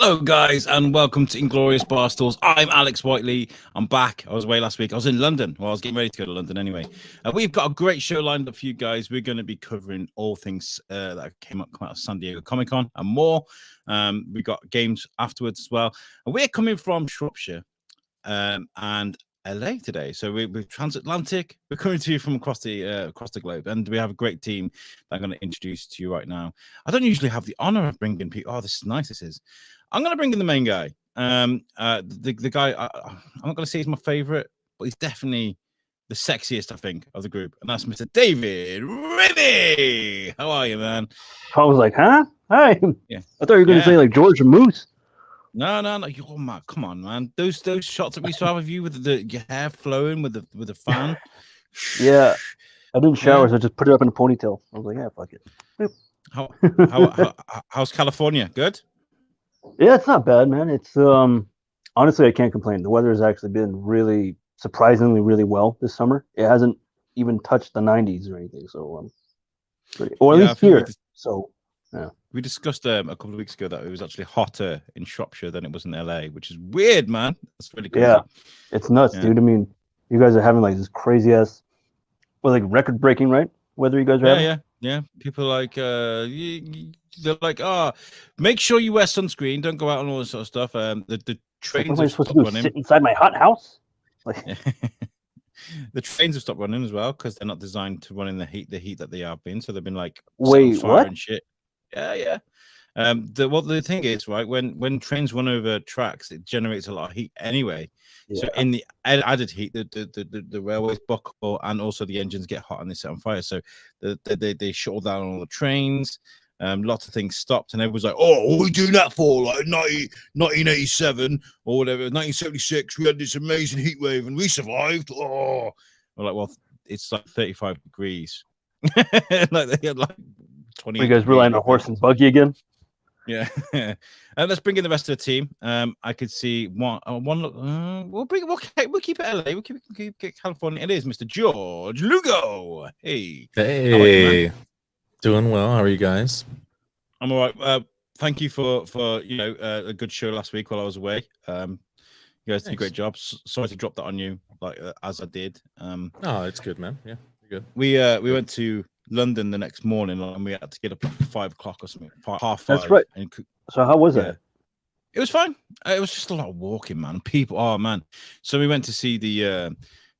Hello, guys, and welcome to Inglorious Barstools. I'm Alex Whiteley. I'm back. I was away last week. I was in London. Well, I was getting ready to go to London anyway. We've got a great show lined up for you guys. We're going to be covering all things that come out of San Diego Comic-Con and more. We got games afterwards as well. And we're coming from Shropshire and LA today, so we're transatlantic. We're coming to you from across the globe, and we have a great team that I'm going to introduce to you right now. I don't usually have the honor of bringing people. Oh, this is nice. This is. I'm going to bring in the main guy. The guy. I'm not going to say he's my favorite, but he's definitely the sexiest, I think, of the group, and that's Mr. David Ribby. How are you, man? I was like, huh? Hi. Yeah. I thought you were going to say like George Moose. No. Oh my, come on, man. Those shots that we saw of you with your hair flowing with the fan. Yeah. I didn't shower, so I just put it up in a ponytail. I was like, yeah, fuck it. How's California? Good? Yeah, it's not bad, man. It's honestly, I can't complain. The weather has actually been really surprisingly really well this summer. It hasn't even touched the 90s or anything, so or at least here. So yeah. We discussed a couple of weeks ago that it was actually hotter in Shropshire than it was in LA, which is weird, man. That's really crazy. Yeah, it's nuts, dude. I mean, you guys are having like this crazy ass, like record breaking, right? Weather you guys are having. Yeah. People like they're like, make sure you wear sunscreen. Don't go out and all this sort of stuff. The trains are supposed to do? Sit inside my hot house. Like the trains have stopped running as well because they're not designed to run in the heat that they have been. So they've been like, wait, what? And shit. Yeah. The thing is, right, when trains run over tracks, it generates a lot of heat anyway. Yeah. So in the added heat, the railways buckle and also the engines get hot and they set on fire. So they shut down all the trains. Lots of things stopped, and everyone's like, "Oh, what are we doing that for? Like 1987 or whatever, 1976, we had this amazing heat wave and we survived." Oh, we're like, well, it's like 35 degrees. Like they had like 20. You guys relying on horse and buggy again? Yeah. Let's bring in the rest of the team. I could see one. We'll keep it LA. We'll keep California. It is Mr. George Lugo. Hey. You, doing well. How are you guys? I'm all right. Thank you for a good show last week while I was away. You guys did a great job. Sorry to drop that on you, like as I did. No, it's good, man. Yeah, you're good. We went to London the next morning, and we had to get up at 5 o'clock or something. 5:30. That's right. So how was it? It was fine. It was just a lot of walking, man. People, oh man. So we went to see the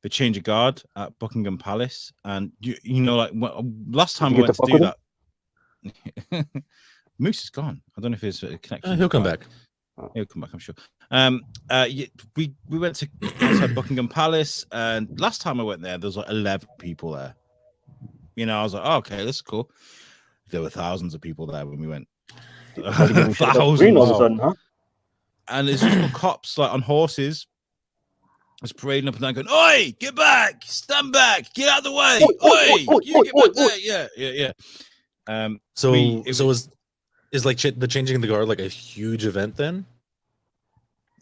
change of guard at Buckingham Palace, and you know, like last time we went to do that. Moose is gone. I don't know if his connection. He'll come back. He'll come back, I'm sure. We went to outside Buckingham Palace, and last time I went there was like 11 people there. You know, I was like, oh, okay, this is cool. There were thousands of people there when we went. Thousands. All of a sudden, huh? And there's just cops like on horses, just parading up and down, going, "Oi, get back! Stand back! Get out of the way! Oi, you get back there!" Yeah. So is like the changing of the guard like a huge event then?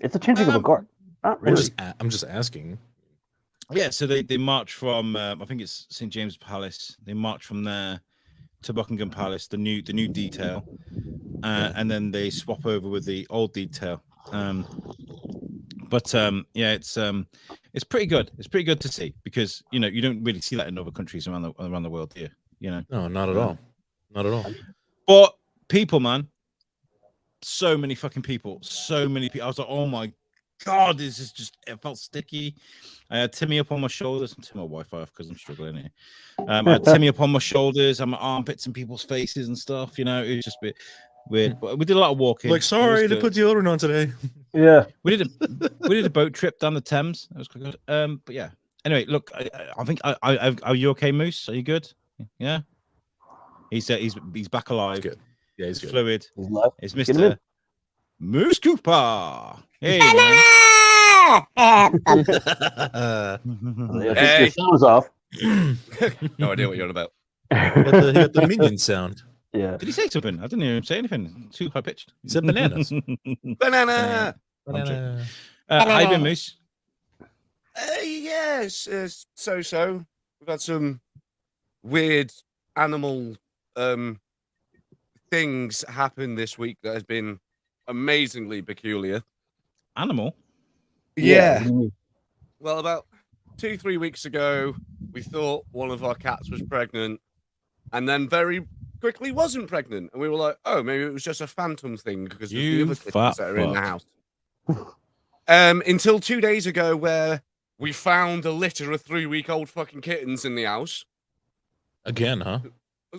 It's a changing of a guard. Not really. I'm just asking. Yeah, so they march from I think it's St. James's Palace. They march from there to Buckingham Palace, the new detail, and then they swap over with the old detail. But it's pretty good. It's pretty good to see because you don't really see that in other countries around the world here. No, not at all. Not at all. But people, man, so many fucking people, so many people. I was like, oh my God, this is just, it felt sticky. I had Timmy up on my shoulders. I'm turning my Wi-Fi off because I'm struggling here. I had Timmy up on my shoulders and my armpits in people's faces and stuff. It was just a bit weird. But we did a lot of walking. Like, sorry to put deodorant on today. Yeah. We did a boat trip down the Thames. That was quite good. But yeah. Anyway, look, I think are you okay, Moose? Are you good? Yeah. He's back alive. He's good. Yeah, he's good. Fluid. He's alive. It's Mr. Moose Cooper. Hey, man. Your sound was off. No idea what you're on about. He got the minion sound. Yeah. Did he say something? I didn't hear him say anything. Too high pitched. He said bananas. Banana. How you been, Moose? Yes. So. We've got some weird animal things happen this week that has been amazingly peculiar. Animal. what do you mean? Well, about 2-3 weeks ago, we thought one of our cats was pregnant, and then very quickly wasn't pregnant, and we were like, "Oh, maybe it was just a phantom thing because of the You other fat kittens that are in the fuck. house." Until 2 days ago, where we found a litter of 3-week-old fucking kittens in the house. Again, huh?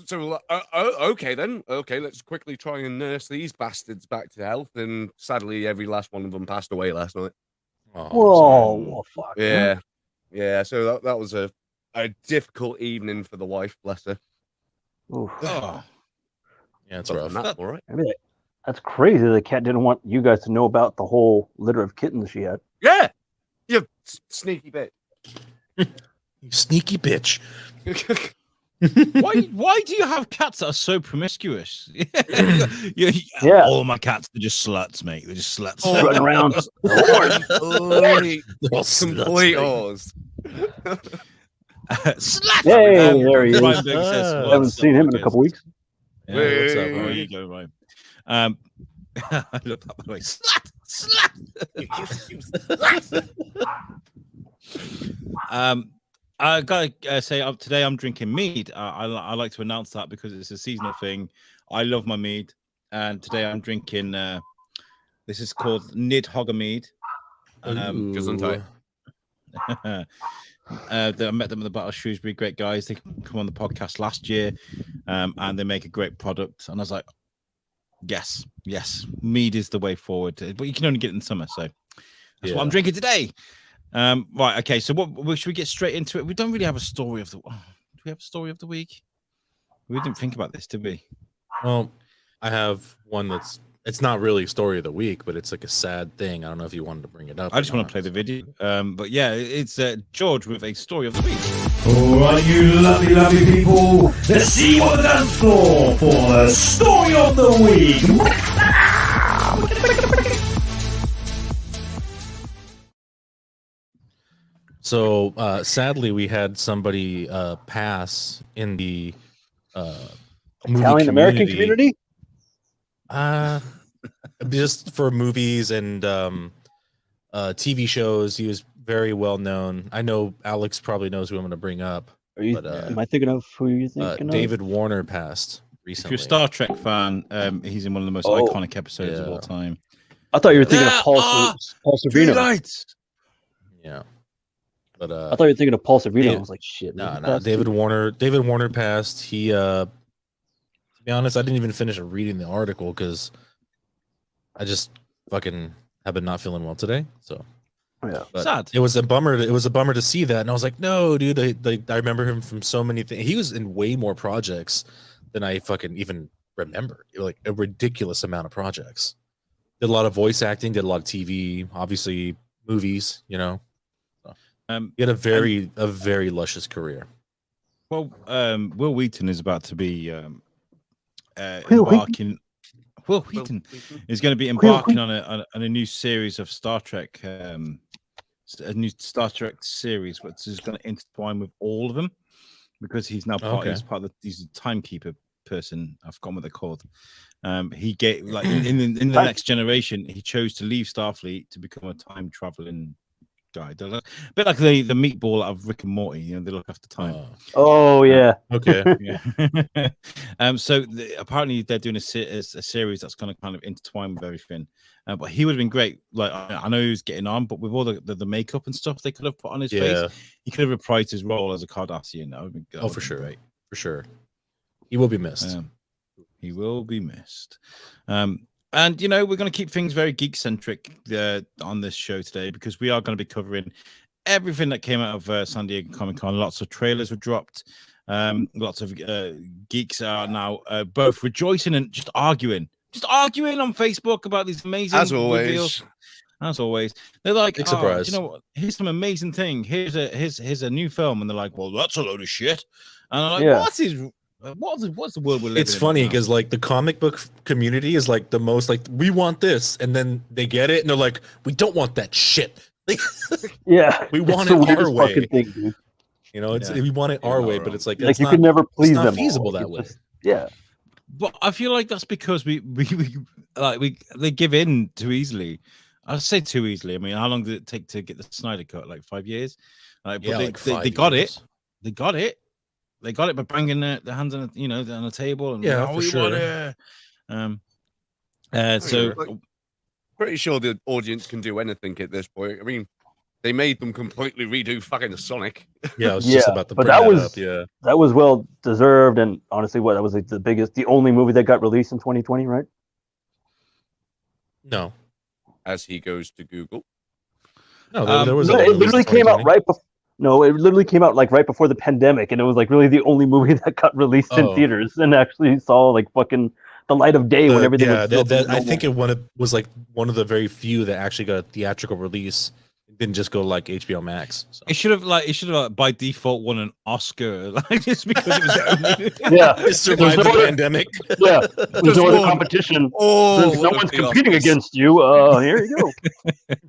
So we're like, okay then. Okay, let's quickly try and nurse these bastards back to health. And sadly, every last one of them passed away last night. Oh, I'm Whoa, sorry. well, fuck. Yeah, yeah. So that was a difficult evening for the wife. Bless her. Oof. Oh, Yeah, it's Other rough. than that, all right. I mean, that's crazy. The cat didn't want you guys to know about the whole litter of kittens she had. Yeah, you sneaky bit. You sneaky bitch. why do you have cats that are so promiscuous? Yeah. All my cats are just sluts, mate. They're just sluts. Running around. Complete whores. Slut. Hey, there he is. Ryan Big says, I I haven't "What's seen up, him in a fuckers?" couple weeks. Yeah, what's up? Hey. Where you go, Ryan? I love that, by the way. Slut, slut. I gotta say, today I'm drinking mead. I like to announce that because it's a seasonal thing. I love my mead, and today I'm drinking. This is called Nidhogger mead. Gesundheit. I met them at the Battle of Shrewsbury. Great guys. They come on the podcast last year, and they make a great product. And I was like, yes, mead is the way forward. But you can only get it in summer, so that's what I'm drinking today. Right, okay. So should we get straight into it? We don't really have a story of the. Do we have a story of the week? We didn't think about this, did we? Well, I have one it's not really a story of the week, but it's like a sad thing. I don't know if you wanted to bring it up. I just want to play the video. But yeah, it's George with a story of the week. All right, you lovely, lovely people, let's see what the dance floor for the story of the week. So sadly, we had somebody pass in the movie Italian American community? just for movies and TV shows. He was very well known. I know Alex probably knows who I'm going to bring up. Are you, But, am I thinking of who you're thinking of? David Warner passed If recently. you're a Star Trek fan, he's in one of the most Oh, iconic episodes of all time. I thought you were thinking There of Paul are Sorvino. Lights. Yeah, but I thought you were thinking of Paul Sorvino. Dave- I was like, shit. no, David Warner. David Warner passed. He, to be honest, I didn't even finish reading the article because I just fucking have been not feeling well today. So Yeah. but Sad. it was a bummer. It was a bummer to see that, and I was like, no, dude. I remember him from so many things. He was in way more projects than I fucking even remembered. Like a ridiculous amount of projects. Did a lot of voice acting. Did a lot of TV. Obviously, movies. You know. He had a very luscious career. Well, Will Wheaton is about to be Will embarking. Will Wheaton is going to be embarking on a new series of Star Trek, a new Star Trek series, which is going to intertwine with all of them, because he's now part. Okay. He's a timekeeper person. I've forgotten what they're called. He gave like in the next generation, he chose to leave Starfleet to become a time traveling guy. They're a bit like the meatball out of Rick and Morty. You know, they look after time. Oh, yeah. Okay. Yeah. So apparently they're doing a series that's going to kind of intertwine with everything. But he would have been great. Like I know he was getting on, but with all the makeup and stuff they could have put on his face, he could have reprised his role as a Cardassian. That would have been, For sure. great. For sure. He will be missed. He will be missed. And you know, we're going to keep things very geek centric on this show today, because we are going to be covering everything that came out of San Diego Comic-Con. Lots of trailers were dropped. Lots of geeks are now both rejoicing and just arguing on Facebook about these amazing reveals. As always, they're like, Big "Oh, surprise. you know what? Here's some amazing thing. Here's a new film," and they're like, "Well, that's a load of shit." And I'm like, Yeah. what's the world we're living in? It's funny right now? because like the comic book community is like the most like, we want this, and then they get it and they're like, we don't want that shit. Yeah. We want It's the it our weirdest way. fucking thing, dude. You know, it's Yeah. we want it our You're way, not but wrong. it's like Like it's you not, could never please it's not them. feasible all. that It's way. just- yeah. But I feel like that's because we they give in too easily. I say too easily. I mean, how long did it take to get the Snyder Cut? Like 5 years. But Yeah, they, like they 5 got years. it. They got it. They got it by banging their hands on on the table and Yeah, oh, for we sure. want it. So Pretty sure the audience can do anything at this point. I mean, they made them completely redo fucking Sonic. Yeah, I was just about to but bring that that was up. Yeah. that was well deserved, and honestly, that was like the only movie that got released in 2020, right? No. As he goes to Google. No, there was No, other it movies in literally came out 2020. right before. No, it literally came out like right before the pandemic, and it was like really the only movie that got released in Oh. theaters and actually saw like fucking the light of day when everything Yeah, was still I normal. think was like one of the very few that actually got a theatrical release. It didn't just go like HBO Max. So. it should have by default won an Oscar, like just because it was the only. Yeah, It survived the pandemic. yeah. There's no other one. competition. Oh, Since no one's competing against you, here you go.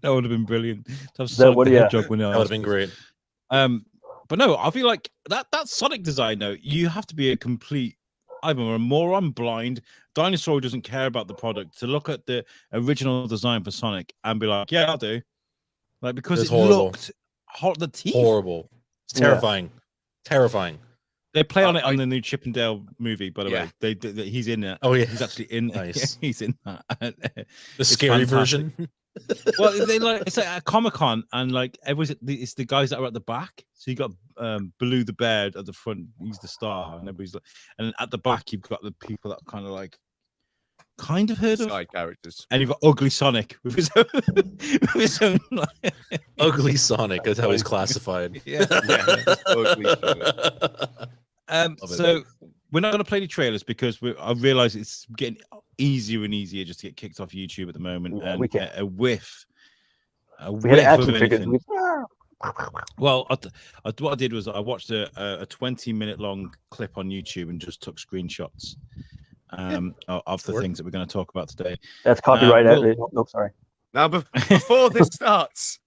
That would have been brilliant. To have That Sonic would- the yeah. Hedgehog win the That would have been Oscars. great. But no, I feel like that Sonic design though, you have to be a complete either a moron, blind, dinosaur who doesn't care about the product to look at the original design for Sonic and be like, yeah, I'll do. Like because It's it horrible. looked hot, the teeth. Horrible. It's Yeah. terrifying. Terrifying. They play on it on the new Chip and Dale movie, by the Yeah. way. He's in it. Oh yeah. He's actually in. Nice. He's in that. The scary version. Well, they like it's like at Comic-Con and like it's the guys that are at the back. So you got Baloo the bear at the front. He's the star, and everybody's like, and at the back you've got the people that kind of heard of. Side characters. And you've got Ugly Sonic with his own, with his own Ugly Sonic. That's how he's classified. yeah. Ugly Sonic. Love it. So we're not going to play the trailers because I realize it's getting easier and easier just to get kicked off YouTube at the moment. Yeah, And we can't. a whiff. We had action of figures. anything. Well, what I did was I watched a 20-minute long clip on YouTube and just took screenshots of the things that we're going to talk about today. That's copyright. well- Nope, sorry. Now, before this starts,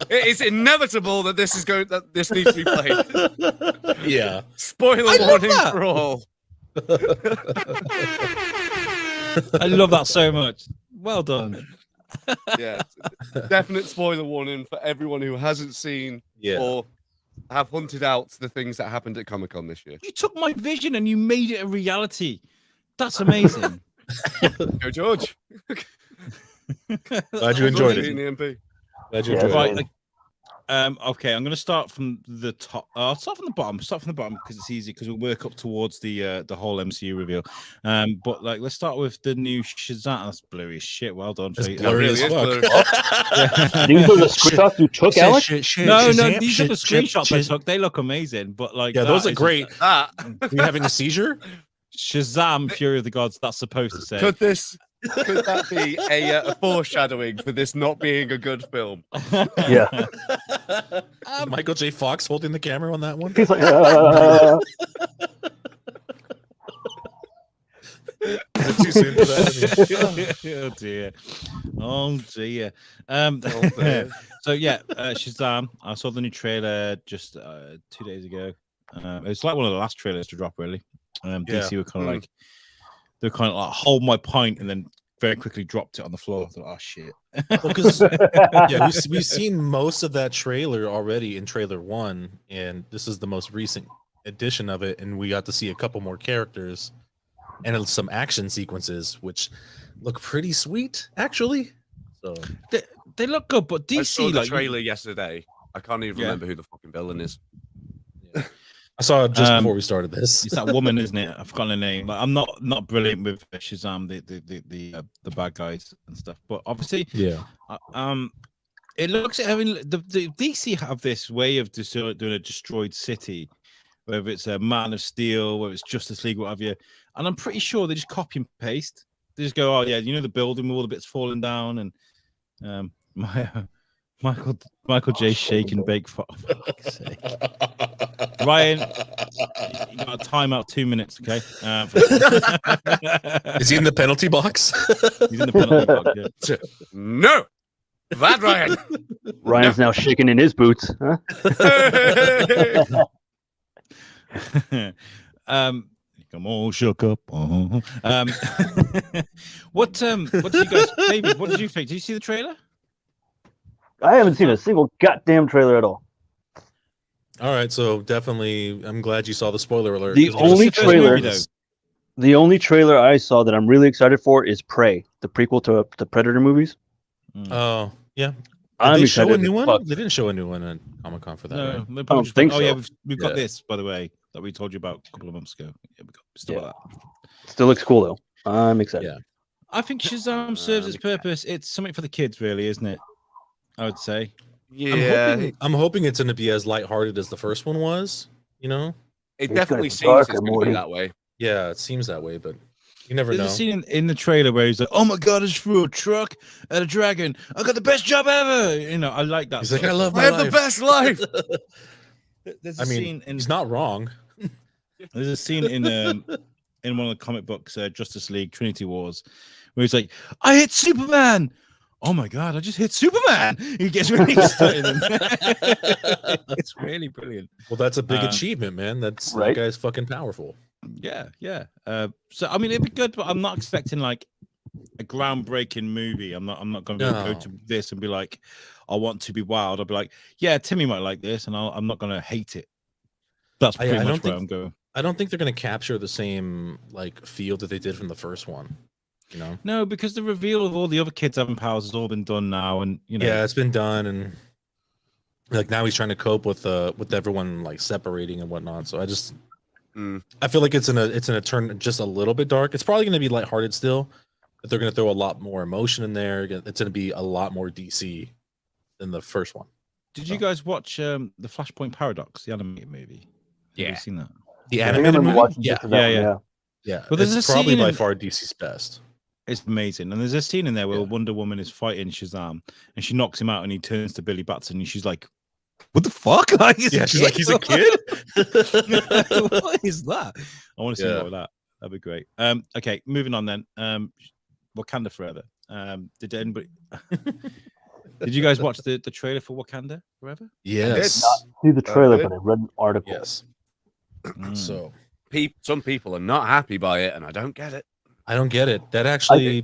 it is inevitable that this needs to be played. Yeah. Spoiler I love warning that. for all. I love that so much. Well done. Yeah, definite spoiler warning for everyone who hasn't seen Yeah. or have hunted out the things that happened at Comic-Con this year. You took my vision and you made it a reality. That's amazing. Go George. Glad you enjoyed it. In the MP. Glad you Yeah, enjoyed Right. it. like, okay, I'm going to start from the top. I'll start from the bottom. Start from the bottom because it's easy because we'll work up towards the whole MCU reveal. But like, let's start with the new Shazam. That's blurry as shit. Well done. It's Faye. blurry really as is fuck. blurry. These are the screenshots you took, Alex? No, these are the screenshots I took. They look amazing. But like, Yeah, that those are is- great. Ah, Are you having a seizure? Shazam, Fury of the Gods. That's supposed to say. could that be a foreshadowing for this not being a good film? Yeah. Is Michael J. Fox holding the camera on that one? He's like, Is it too soon for that? Oh dear. Oh dear. dear. So yeah, Shazam. I saw the new trailer just 2 days ago. It's like one of the last trailers to drop, really. DC were kind of like they're kind of like hold my point and then very quickly dropped it on the floor. I thought, oh shit. Well, 'cause, yeah, we've seen most of that trailer already in trailer 1, and this is the most recent edition of it, and we got to see a couple more characters and some action sequences, which look pretty sweet, actually. So They look good, but I saw DC the like trailer yesterday. I can't even remember who the fucking villain is. I saw it just before we started this. it's that woman, isn't it? I've forgotten her name. Like, I'm not brilliant with Shazam, the bad guys and stuff, but obviously, Yeah. it looks. I mean, the DC have this way of just doing a destroyed city, whether it's a Man of Steel, whether it's Justice League, what have you. And I'm pretty sure they just copy and paste. They just go, oh yeah, you know the building with all the bits falling down, and Michael J. Shake and Bake. For fuck's sake. Ryan, you got a timeout 2 minutes, okay? Is he in the penalty box? He's in the penalty box. Yeah. No. That Ryan. Ryan's now shaking in his boots. Huh? I'm all shook up. What did you guys, David? What did you think? Did you see the trailer? I haven't seen a single goddamn trailer at all. All right, so definitely, I'm glad you saw the spoiler alert. The 'cause we're only just- trailer- though. The only trailer I saw that I'm really excited for is Prey, the prequel to the Predator movies. Oh, yeah. Did I'm they show a excited new as one? fuck. They didn't show a new one at Comic-Con for that, No, right? they I probably don't just think went, oh yeah, so. we've got Yeah. this, by the way, that we told you about a couple of months ago. Yeah, we got stuff Yeah. like that. Still looks cool though. I'm excited. Yeah. I think Shazam serves its purpose. It's something for the kids, really, isn't it? I would say. Yeah, I'm hoping it's going to be as lighthearted as the first one was. You know? it It's definitely gonna be seems darker, it's going to Morty. be that way. Yeah, it seems that way, but you never There's know. a scene in the trailer where he's like, "Oh my god, I just threw a truck at a dragon. I got the best job ever." You know, I like that. He's like, sort I of love stuff. my I have life. the best life. There's a I mean, scene in he's not wrong. There's a scene in one of the comic books, Justice League Trinity Wars, where he's like, "I hit Superman." Oh my god, I just hit Superman. He gets really excited. It's really brilliant. Well, that's a big Uh, achievement, man. That right. guy's fucking powerful. Yeah, yeah. So I mean, it'd be good, but I'm not expecting like a groundbreaking movie. I'm not going to go No. to this and be like, I want to be wild. I'll be like, yeah, Timmy might like this, and I'm not going to hate it. That's I pretty don't much where think- I'm going. I don't think they're going to capture the same like feel that they did from the first one. You know? No, because the reveal of all the other kids having powers has all been done now, and you know, Yeah, it's been done, and like now he's trying to cope with everyone like separating and whatnot. So I feel like it's gonna turn just a little bit dark. It's probably gonna be lighthearted still, but they're gonna throw a lot more emotion in there. It's gonna be a lot more DC than the first one. Did you guys watch the Flashpoint Paradox, the animated movie? Have Yeah. you seen that? The I think animated I've been movie, watching yeah, bits of that one, yeah. yeah. But there's it's a probably scene by in- far DC's best. It's amazing. And there's a scene in there where Yeah. Wonder Woman is fighting Shazam, and she knocks him out, and he turns to Billy Batson, and she's like, "What the fuck?" Like, Yeah, she's like, he's a kid. What is that? I want to see Yeah. more of that. That'd be great. Okay, moving on then. Wakanda Forever. Did anybody? Did you guys watch the trailer for Wakanda Forever? Yes, See the trailer, did. but I read an article. yes. Mm. So Some people are not happy by it, and I don't get it. I don't get it. That actually,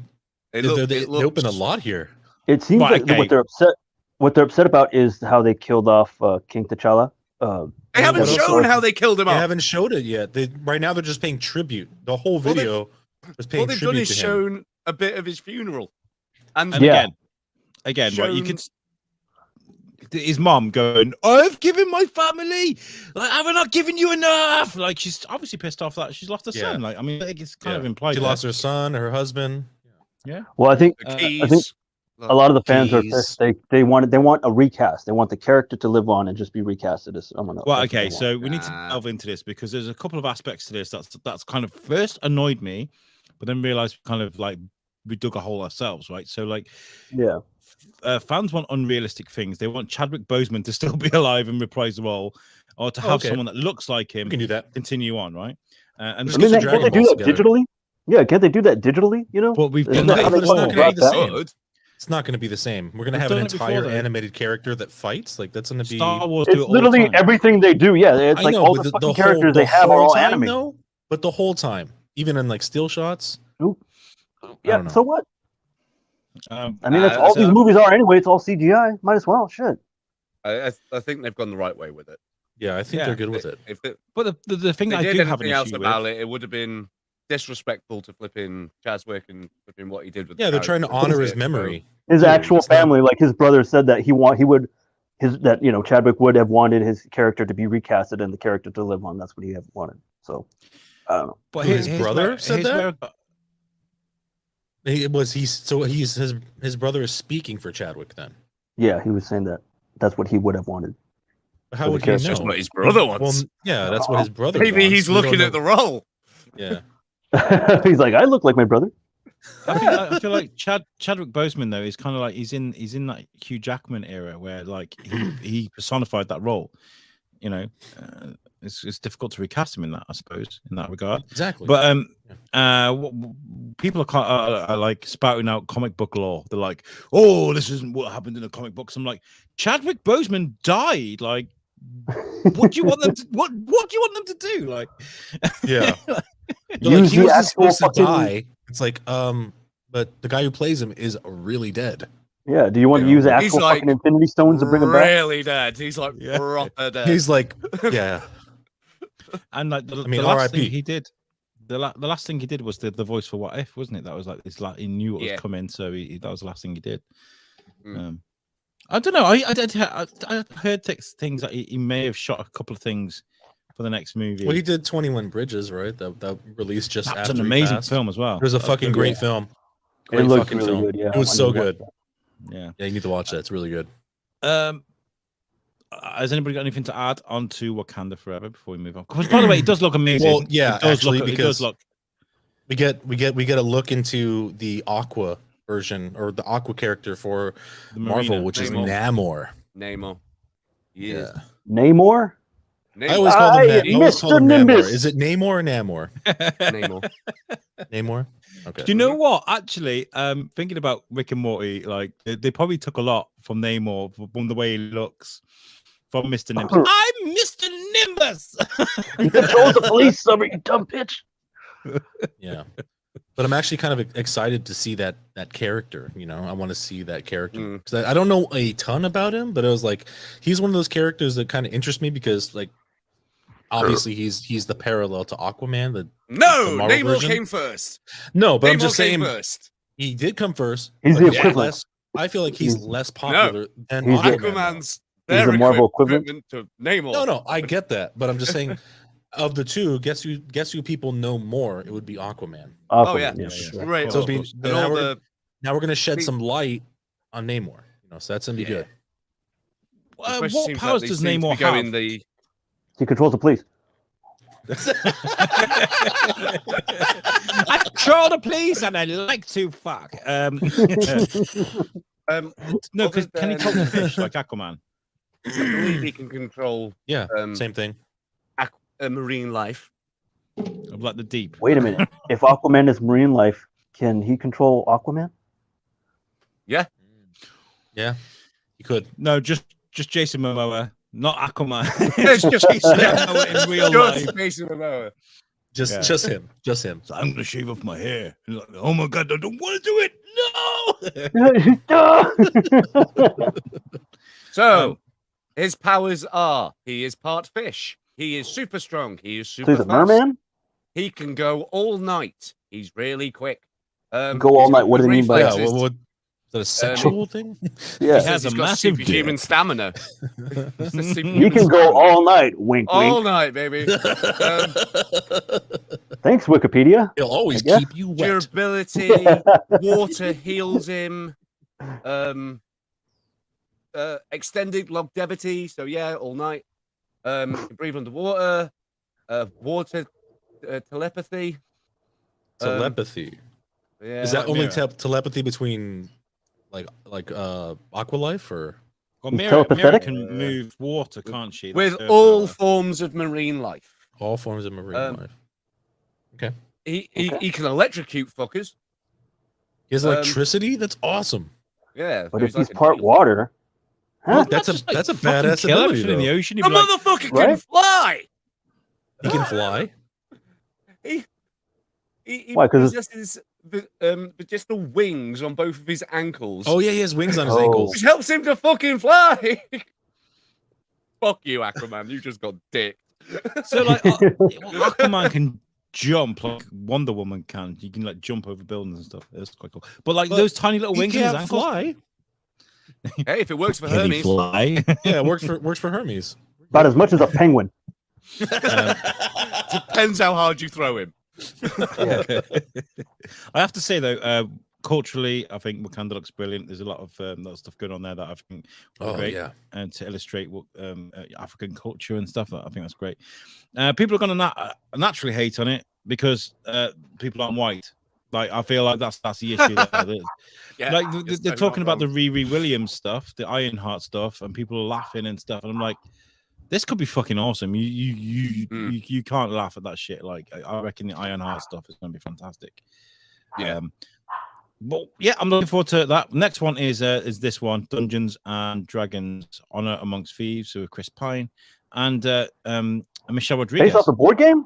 It they looks, open a lot here. It seems Right, like okay. what they're upset about is how they killed off King T'Challa. They haven't What else shown are- how they killed him They off. haven't showed it yet. Right now they're just paying tribute. The whole Well, they- video was paying What they've done tribute is to him. shown a bit of his funeral, and And Yeah. again, right? You shown- could. His mom going, "I've given my family. Like, have I not given you enough?" Like, she's obviously pissed off that she's lost her Yeah. son. Like, I mean, like, it's kind Yeah. of implied. She there. lost her son, her husband. Well, I think the I keys. think a lot of the fans are Jeez. pissed. They want a recast. They want the character to live on and just be recasted as someone else. Well, That's what okay, they so want. we need to Nah. delve into this because there's a couple of aspects to this that's kind of first annoyed me, but then realized kind of like we dug a hole ourselves, right? So like, Yeah, fans want unrealistic things. They want Chadwick Boseman to still be alive and reprise the role, or to Oh, have okay. someone that looks like him We can do that. continue on, right? And Just I mean, get the can't Dragon they do Balls that together. digitally? Yeah, can't they do that digitally? You know, but we've Isn't done that how that. they But it's not fucking going to be the wrap that? same. Good. It's not going to be the same. We're going to They've have an done it before, entire though. animated character that fights. Like that's going to be. Star Wars it's do it all literally the time. everything they do. Yeah, it's I like know, all but the fucking whole- characters the they have are whole all time, animated. though, but the whole time, even in like still shots. Yeah, don't know. so what? Um, I mean, that's all so- these movies are anyway. It's all CGI. Might as well. Shit. I think they've gone the right way with it. Yeah, I think Yeah. they're good with it. If they, but the thing they I did do have an anything else issue about with, it would have been disrespectful to flipping Chazwick and flipping what he did with. Yeah, the they're trying to character. honor his So- memory. His Dude, actual it's not- family, like his brother said that Chadwick would have wanted his character to be recasted and the character to live on. That's what he had wanted. So I don't know. but His brother said that? His brother is speaking for Chadwick then. Yeah, he was saying that that's what he would have wanted. How the would he character. know? That's what his brother wants. Well, yeah, that's what his brother. Maybe wants. he's We don't looking know. at the role. Yeah, He's like, I look like my brother. I feel like Chadwick Boseman though is kind of like he's in that Hugh Jackman era where like he personified that role, you know. it's difficult to recast him in that, I suppose, in that regard. Exactly. But people are like spouting out comic book lore. They're like, "Oh, this isn't what happened in the comic books." I'm like, Chadwick Boseman died. Like, what do you want them to? What do you want them to do? Like, yeah, Use he the wasn't actual supposed to fucking- die. It's like, but the guy who plays him is really dead. Yeah. Do you want to You know, use the like- actual He's like fucking Infinity Stones to bring him back? really dead. He's like Yeah. proper dead. He's like, yeah, and like the mean, last thing R.I.P. he did, the last thing he did was the voice for What If, wasn't it? That was like this. Like he knew what was Yeah. coming, so that was the last thing he did. Mm. I don't know. I heard things that he may have shot a couple of things for the next movie. well, he did 21 Bridges, right? That released just That's after an he amazing passed. film as well. It was a That's fucking really great good. film. It Great looked fucking really film. good. Yeah. It was I so need to watch good. that. Yeah. Yeah, you need to watch that. It's really good. Has anybody got anything to add on to Wakanda Forever before we move on? 'Cause, by the way, it does look amazing. Well, yeah, it does actually, look, it because does look. we get a look into the Aqua version or the Aqua character for The Marvel, Marina, which is Namor. Namor. Namor. Yeah. Namor? I always call him Aye, I always call Mr. him Namor. Nimbus. Is it Namor or Namor? Namor. Namor. Okay. Do you know what? Actually, thinking about Rick and Morty, like they probably took a lot from Namor from the way he looks, from Mr. Nimbus. I'm Mr. Nimbus. He controls the police, Summer, you dumb bitch. Yeah. But I'm actually kind of excited to see that character. You know, I want to see that character because I don't know a ton about him, but it was like he's one of those characters that kind of interest me because, like, obviously he's the parallel to Aquaman. The Marvel Namor version. came first. No, but I'm Namor just came saying first. he did come first. He's but the equivalent. less- I feel like he's less popular than He's the- Aquaman. Aquaman's He's their the Marvel equivalent? to Namor. No, I get that, but I'm just saying, of the two, guess who people know more? It would be Aquaman. Oh yeah, for sure. right. So of be- course. And now all we're- the Now we're gonna shed See- some light on Namor. You know, so that's gonna be good. especially What seems powers like they does seem to Namor be going have? the He controls the police. I control the police and I like to fuck. No, because other can he talk to than- fish like Aquaman? I believe he can control Yeah, Um, same thing. marine life. Of like the deep. Wait a minute. If Aquaman is marine life, can he control Aquaman? Yeah, you could. No, just Jason Momoa, not Aquaman. It's just Jason Momoa in real life. Just Jason Momoa. Just Yeah. just him. Just him. So I'm gonna shave off my hair. And like, oh my god, I don't want to do it. No. So his powers are: he is part fish. He is super strong. He is So super he's a fast. merman? He can go all night. He's really quick. Go all he's night. got What do good they mean by that? Yeah, reflexes. is that a sexual thing? Yeah. He has He's a got massive superhuman dick. stamina. He can go all night. Wink, all wink. night, baby. Thanks, Wikipedia. He'll always I guess. keep you wet. Durability, water heals him. Extended longevity. So yeah, all night. He can breathe underwater. Water telepathy. Telepathy. Yeah. Is that only Mirror. telepathy between like Aqualife or? Well, He's Mira telepathetic? can move water, can't she? with That's her all power. forms of marine life? All forms of marine life. He can electrocute fuckers. He has electricity. That's awesome. Yeah. But so if he's like a part genie. water, Well, huh? that's a Just, that's a fucking badass kill ability. everything in the Though. ocean. The He'd be like, motherfucker can Right? fly. He can fly. He Why? 'Cause possesses just the wings on both of his ankles. Oh yeah, he has wings on his Oh. ankles. Which helps him to fucking fly. Fuck you, Aquaman. You just got dick. so like Aquaman can jump like Wonder Woman can. You can like jump over buildings and stuff. That's quite cool. But like But those tiny little He wings in his can't ankles. fly. Hey, if it works for Can he Hermes. fly? Yeah, it works for Hermes. About as much as a penguin. Depends how hard you throw him. I have to say though, culturally, I think Wakanda looks brilliant. There's a lot of stuff going on there that I think Oh great, yeah. and to illustrate what African culture and stuff. I think that's great. People are going to naturally hate on it because people aren't white. Like I feel like that's the issue. There. Yeah, Like you're they're so talking not about the wrong. Riri Williams stuff, the Ironheart stuff, and people are laughing and stuff. And I'm like, This could be fucking awesome. You Mm. you can't laugh at that shit. Like I reckon the Ironheart stuff is going to be fantastic. Yeah. But yeah, I'm looking forward to that. Next one is this one, Dungeons and Dragons: Honor Amongst Thieves, with Chris Pine and Michelle Rodriguez. Based off the board game?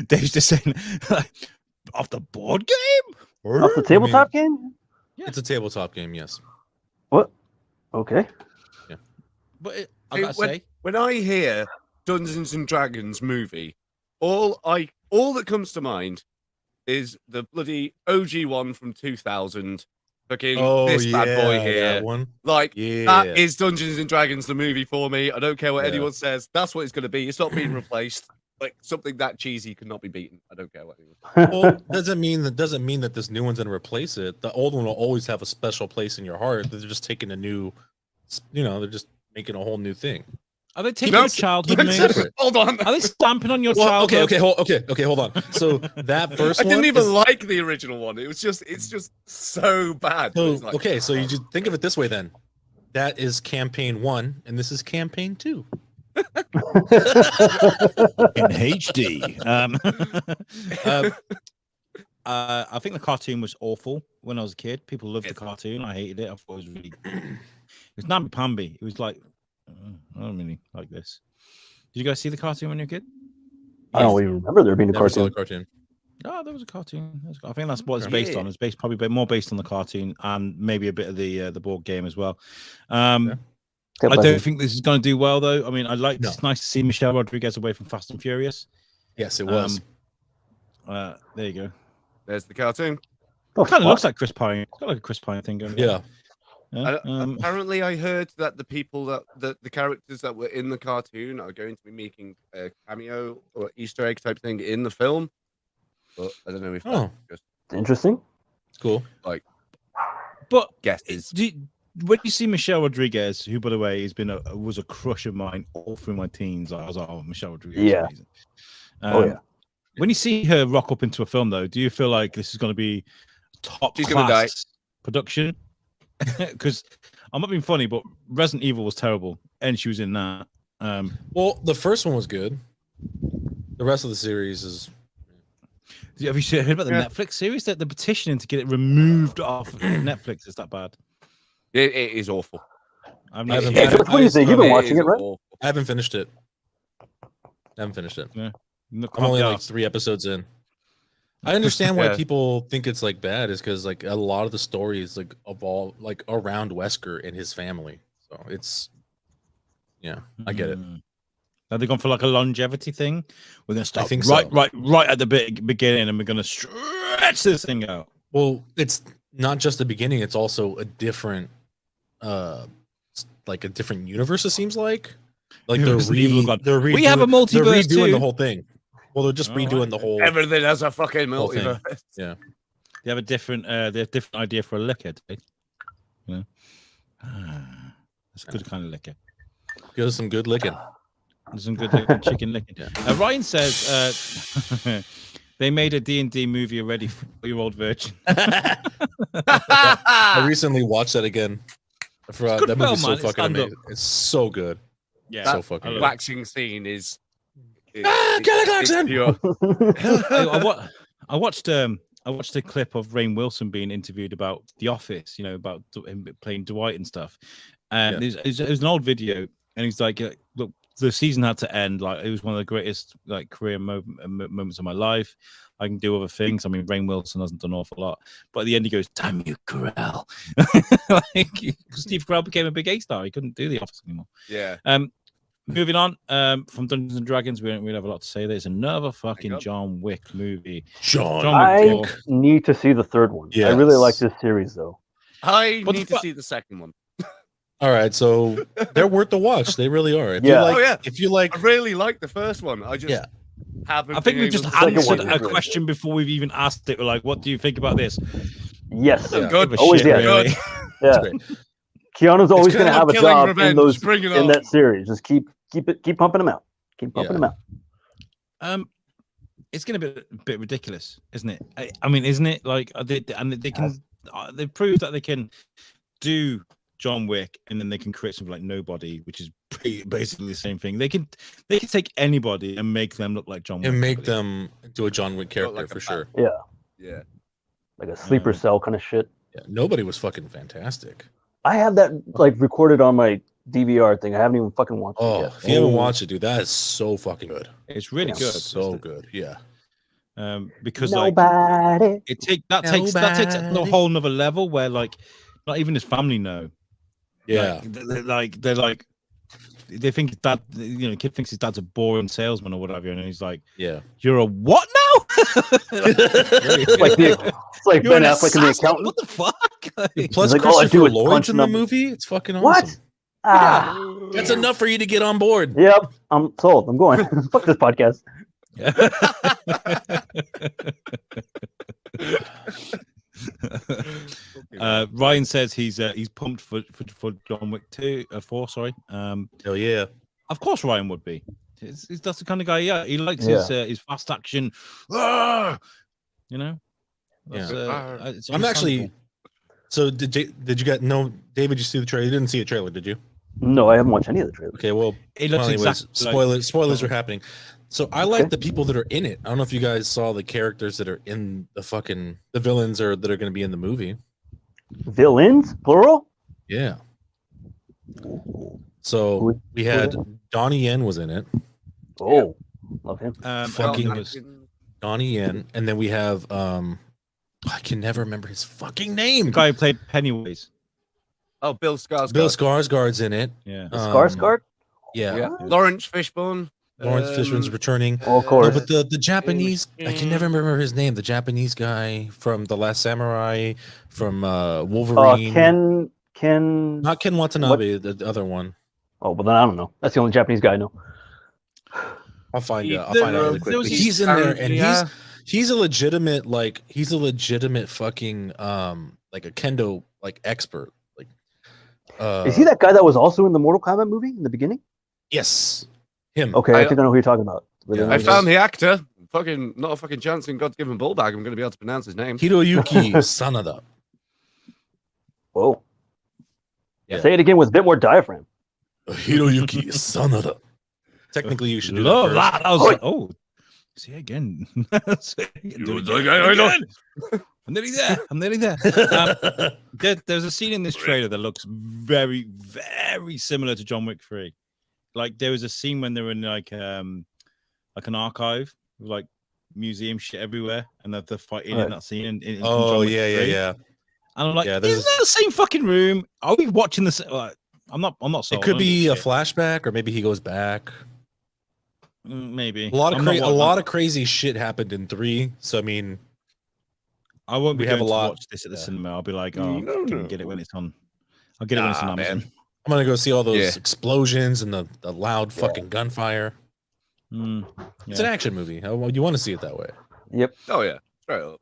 Dave's just saying, off the board game, Off the tabletop game? Yeah. It's a tabletop game, yes. What? Okay. but I See, gotta say, when I hear Dungeons and Dragons movie, all that comes to mind is the bloody OG one from 2000. Fucking this bad boy here. That one. Like Yeah. that is Dungeons and Dragons the movie for me. I don't care what Yeah. anyone says. That's what it's going to be. It's not being replaced. Like something that cheesy cannot be beaten. I don't care what anyone. Well, doesn't mean that this new one's gonna replace it. The old one will always have a special place in your heart. They're just taking a new, they're just making a whole new thing. are they taking No, your childhood? keep it Mate? separate. Hold on. Are they stamping on your Well, childhood? okay, hold on. So that first I one, didn't even is- like the original one. It's just so bad. So It's like, okay, so you just think of it this way then. That is campaign 1, and this is campaign 2. In HD. I think the cartoon was awful when I was a kid. People loved the cartoon. I hated it. I thought it was really. It was namby-pamby. It was like, I don't really like this. Did you guys see the cartoon when you were a kid? I don't even remember there being a Never saw cartoon. the cartoon. Oh, there was a cartoon. I think that's what it's Okay. based on. It's based probably more based on the cartoon and maybe a bit of the board game as well. Step I by don't step. think this is going to do well though. I mean, No. it's nice to see Michelle Rodriguez away from Fast and Furious. Yes, it was. There you go. there's the cartoon. Oh, Kind of fuck. looks like Chris Pine. It's got like a Chris Pine thing going. Yeah. Apparently, I heard that the people the characters that were in the cartoon are going to be making a cameo or Easter egg type thing in the film. But I don't know if Oh. that's just Interesting. Cool. But guesses. when you see Michelle Rodriguez, who by the way has been was a crush of mine all through my teens, I was like, oh, Michelle Rodriguez. is Yeah. amazing. Oh, yeah. When you see her rock up into a film, though, do you feel like this is going to be top She's gonna die. class production? Because I'm not being funny, but Resident Evil was terrible, and she was in that. Well, the first one was good. The rest of the series is Have you heard about the Yeah. Netflix series? That they're petitioning to get it removed off Netflix. Is that bad? It is awful. I've I never. haven't- Yeah, George, what do you think? You've been watching is it, right? awful. I haven't finished it. I'm Can't only be like arsed. 3 episodes in. I understand why Yeah. people think it's like bad is because like a lot of the story is like evolved like around Wesker and his family. So it's I get it. Have they gone for like a longevity thing? We're gonna start think right, so. right at the beginning, and we're gonna stretch this thing out. Well, it's not just the beginning, it's also a different like a different universe, it seems like. Like they're, Resident Evil gone, they're "We have a redoing- they're multiverse redoing too." the whole thing. Well, they're just All redoing right. the whole Everything has a fucking Whole thing. multiverse. They have a different, idea for a liquor. Do they? It's a good kind of liquor. Give us some good licking. There's some good looking chicken licking. Yeah. Ryan says they made a D&D movie already for your old virgin. I recently watched that again. I forgot good that movie's film, man. so It's fucking stand up. amazing. It's so good. Yeah, So That fucking I good. love waxing scene is. Kelly Clarkson! pure. I watched a clip of Rainn Wilson being interviewed about The Office, about him playing Dwight and stuff. And it was an old video, and he's like, "Look, the season had to end. Like, it was one of the greatest career moments of my life. I can do other things. I mean, Rainn Wilson hasn't done an awful lot, but at the end he goes, "Damn you, Carell!" Steve Carell became a big A star. He couldn't do The Office anymore. Yeah. Moving on from Dungeons and Dragons, we don't really have a lot to say. There's another fucking God. John Wick movie. John I Wick. need to see the third one. I really Yes. like this series, though. I What the need to fu- see the second one. All right, so they're worth the watch. They really are. If Yeah. you like, Oh, yeah. if you like, I really like the first one. I just Yeah. haven't. I think been we just able to Second answered one a is really question before we've even asked it. We're like, what do you think about this? Yes. Yeah. Good. Give a Always shit, yes. really. Yeah. great. Keanu's always kinda going to have a like Killing job Revenge. in those Bring it in on. that series. Just keep pumping them out. Keep pumping Yeah. them out. It's going to be a bit ridiculous, isn't it? I mean, isn't it? Like, they can. They've proved that they can do John Wick, and then they can create something like Nobody, which is basically the same thing. They can take anybody and make them look like John Wick. And make them do a John Wick character like a for sure. Yeah. Like a sleeper cell kind of shit. Yeah, Nobody was fucking fantastic. I have that like recorded on my DVR thing. I haven't even fucking watched it yet. If you haven't watched it, dude, that is so fucking good. It's really good. So good. Yeah. Because Nobody. like it takes that takes a whole nother level where like not even his family know. Yeah. They think his dad, kid thinks his dad's a boring salesman or whatever, and he's like, yeah, you're a what now? It's like Ben Affleck in The Accountant. What the fuck? Plus, like, all I do Christopher is Lloyd's punch in the numbers. movie. It's fucking awesome. What? That's enough for you to get on board. Yep, I'm sold. I'm going. Fuck this podcast. Ryan says he's pumped for John Wick 4. Sorry. Hell yeah. Of course, Ryan would be. That's the kind of guy. Yeah, he likes his fast action. You know. I'm actually. So did you get David? You see the trailer? You didn't see the trailer, did you? No, I haven't watched any of the trailers. Okay, well, it looks exactly spoilers are happening. So I like the people that are in it. I don't know if you guys saw the characters that are in the villains or that are going to be in the movie. Villains, plural. Yeah. So we had Donnie Yen was in it. Oh, love him. Donnie Yen, and then we have I can never remember his fucking name. The guy who played Pennywise. Oh, Bill Skarsgård. Bill Skarsgård's in it. Yeah. Skarsgård? Yeah. Lawrence Fishburne. Lawrence Fishburne's returning. Oh, of course. No, but the Japanese, I can never remember his name. The Japanese guy from The Last Samurai, from Wolverine. Ken. Not Ken Watanabe, the other one. Oh, well, then I don't know. That's the only Japanese guy I know. I'll find out really quick. But he's in there, and he's a legitimate fucking like a kendo like expert. Like, is he that guy that was also in the Mortal Kombat movie in the beginning? Yes, him. Okay, I think I know who you're talking about. I found the actor. Fucking not a fucking chance in God's given ball bag. I'm going to be able to pronounce his name. Hiroyuki Sanada. Whoa. Yeah. Say it again with a bit more diaphragm. Hiroyuki Sanada. Technically, you should do Love that. I was like, oh, see again. I'm nearly there. There's a scene in this trailer that looks very, very similar to John Wick 3. Like there was a scene when they were in like an archive, with, like museum shit everywhere, and they're fighting in that scene. In John Wick 3. Yeah. And I'm like, isn't that the same fucking room? Are we watching this? I'm not sold. It could be a flashback, or maybe he goes back. Maybe a lot of crazy shit happened in 3. So I mean, I won't be able to watch this at the cinema. I'll be like, get it when it's on. I'll get it when it's on Amazon. I'm gonna go see all those explosions and the loud fucking gunfire. It's an action movie. You want to see it that way. Yep. Oh yeah. Straight up.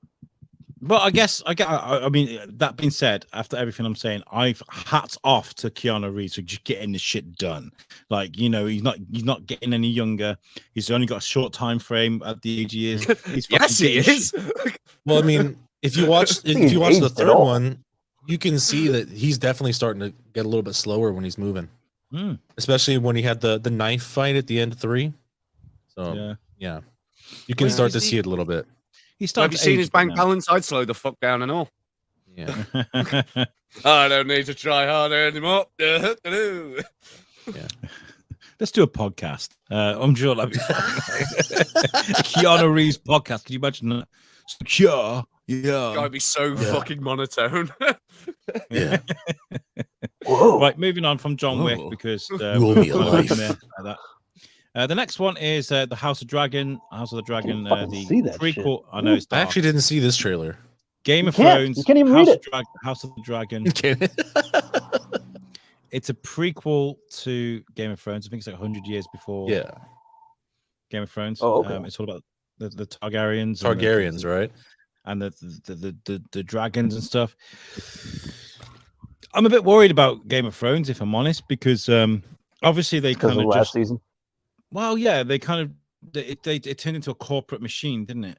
But I mean, that being said, after everything I'm saying, hats off to Keanu Reeves for just getting this shit done. Like, he's not getting any younger. He's only got a short time frame at the age he is. Yes, he is. Well, I mean, if you watch the third one, you can see that he's definitely starting to get a little bit slower when he's moving. Especially when he had the knife fight at the end of 3. So yeah. You can start to see it a little bit. Have you seen his bank balance? I'd slow the fuck down and all. Yeah. I don't need to try harder anymore. Let's do a podcast. I'm sure that'd be fun. Keanu Reeves podcast. Can you imagine that? Secure. Yeah. Gotta be so fucking monotone. Yeah. Right, moving on from John Wick because will be alive. The next one is the House of the Dragon. The prequel. Shit. I know it's dark. I actually didn't see this trailer. Game of Thrones. You can't even read it. House of the Dragon. It's a prequel to Game of Thrones. I think it's like 100 years before. Yeah. Game of Thrones. Oh, okay. It's all about the Targaryens. Targaryens, right? And the dragons and stuff. I'm a bit worried about Game of Thrones, if I'm honest, because obviously they kind of last season. Well, yeah, they kind of it turned into a corporate machine, didn't it?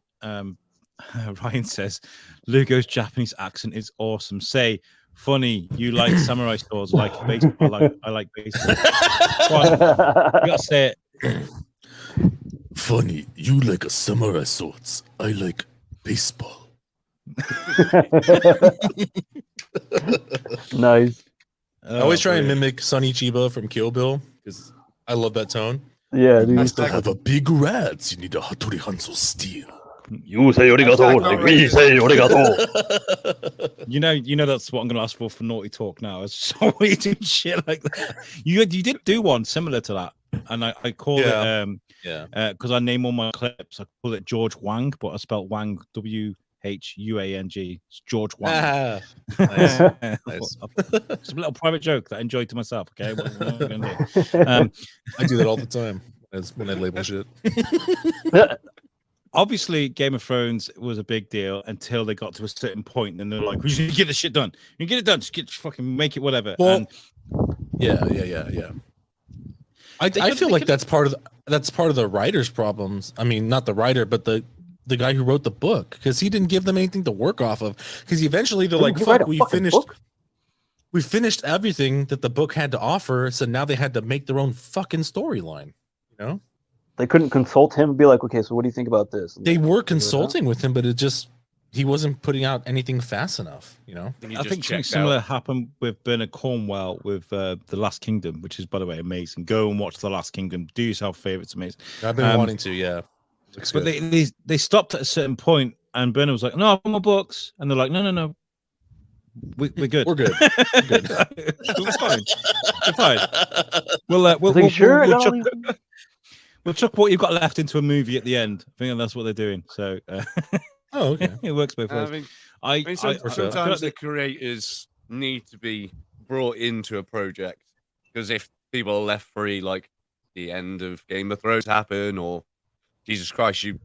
Ryan says Lugo's Japanese accent is awesome. Say Funny, you like samurai swords, like baseball. I like baseball. Go on, you gotta say it. Funny, you like a samurai swords. I like baseball. Nice. I always try and mimic Sonny Chiba from Kill Bill because I love that tone. Yeah, I dude. still have a big rat. You need a Hattori Hanzo steel. You say arigato, like we say arigato. You know that's what I'm going to ask for naughty talk now. It's so weird doing shit like that. You did do one similar to that, and I call it because I name all my clips. I call it George Wang, but I spelled Wang WHUANG. It's George Wang. Ah, nice. Nice. It's a little private joke that I enjoyed to myself. Okay, what am I gonna do? I do that all the time. That's when I label shit. Obviously, Game of Thrones was a big deal until they got to a certain point, and they're like, "We should get this shit done. You get it done. Just fucking make it whatever." Well, and yeah. I feel like that's part of the writer's problems. I mean, not the writer, but the guy who wrote the book, because he didn't give them anything to work off of. Because eventually they're like, "Fuck, we finished everything that the book had to offer." So now they had to make their own fucking storyline. You know. They couldn't consult him and be like, okay, so what do you think about this? They were consulting with him, but he wasn't putting out anything fast enough, you know? I think something similar happened with Bernard Cornwell with The Last Kingdom, which is, by the way, amazing. Go and watch The Last Kingdom. Do yourself a favor. It's amazing. I've been wanting to, yeah. But they stopped at a certain point, and Bernard was like, "No, I want my books." And they're like, "No. We're good. We're good. We're good. We're fine. We're fine. We'll chuck what you've got left into a movie at the end." I think that's what they're doing. So, oh, okay, it works both ways. I mean, sometimes the creators need to be brought into a project, because if people are left free, like the end of Game of Thrones happen, or Jesus Christ, you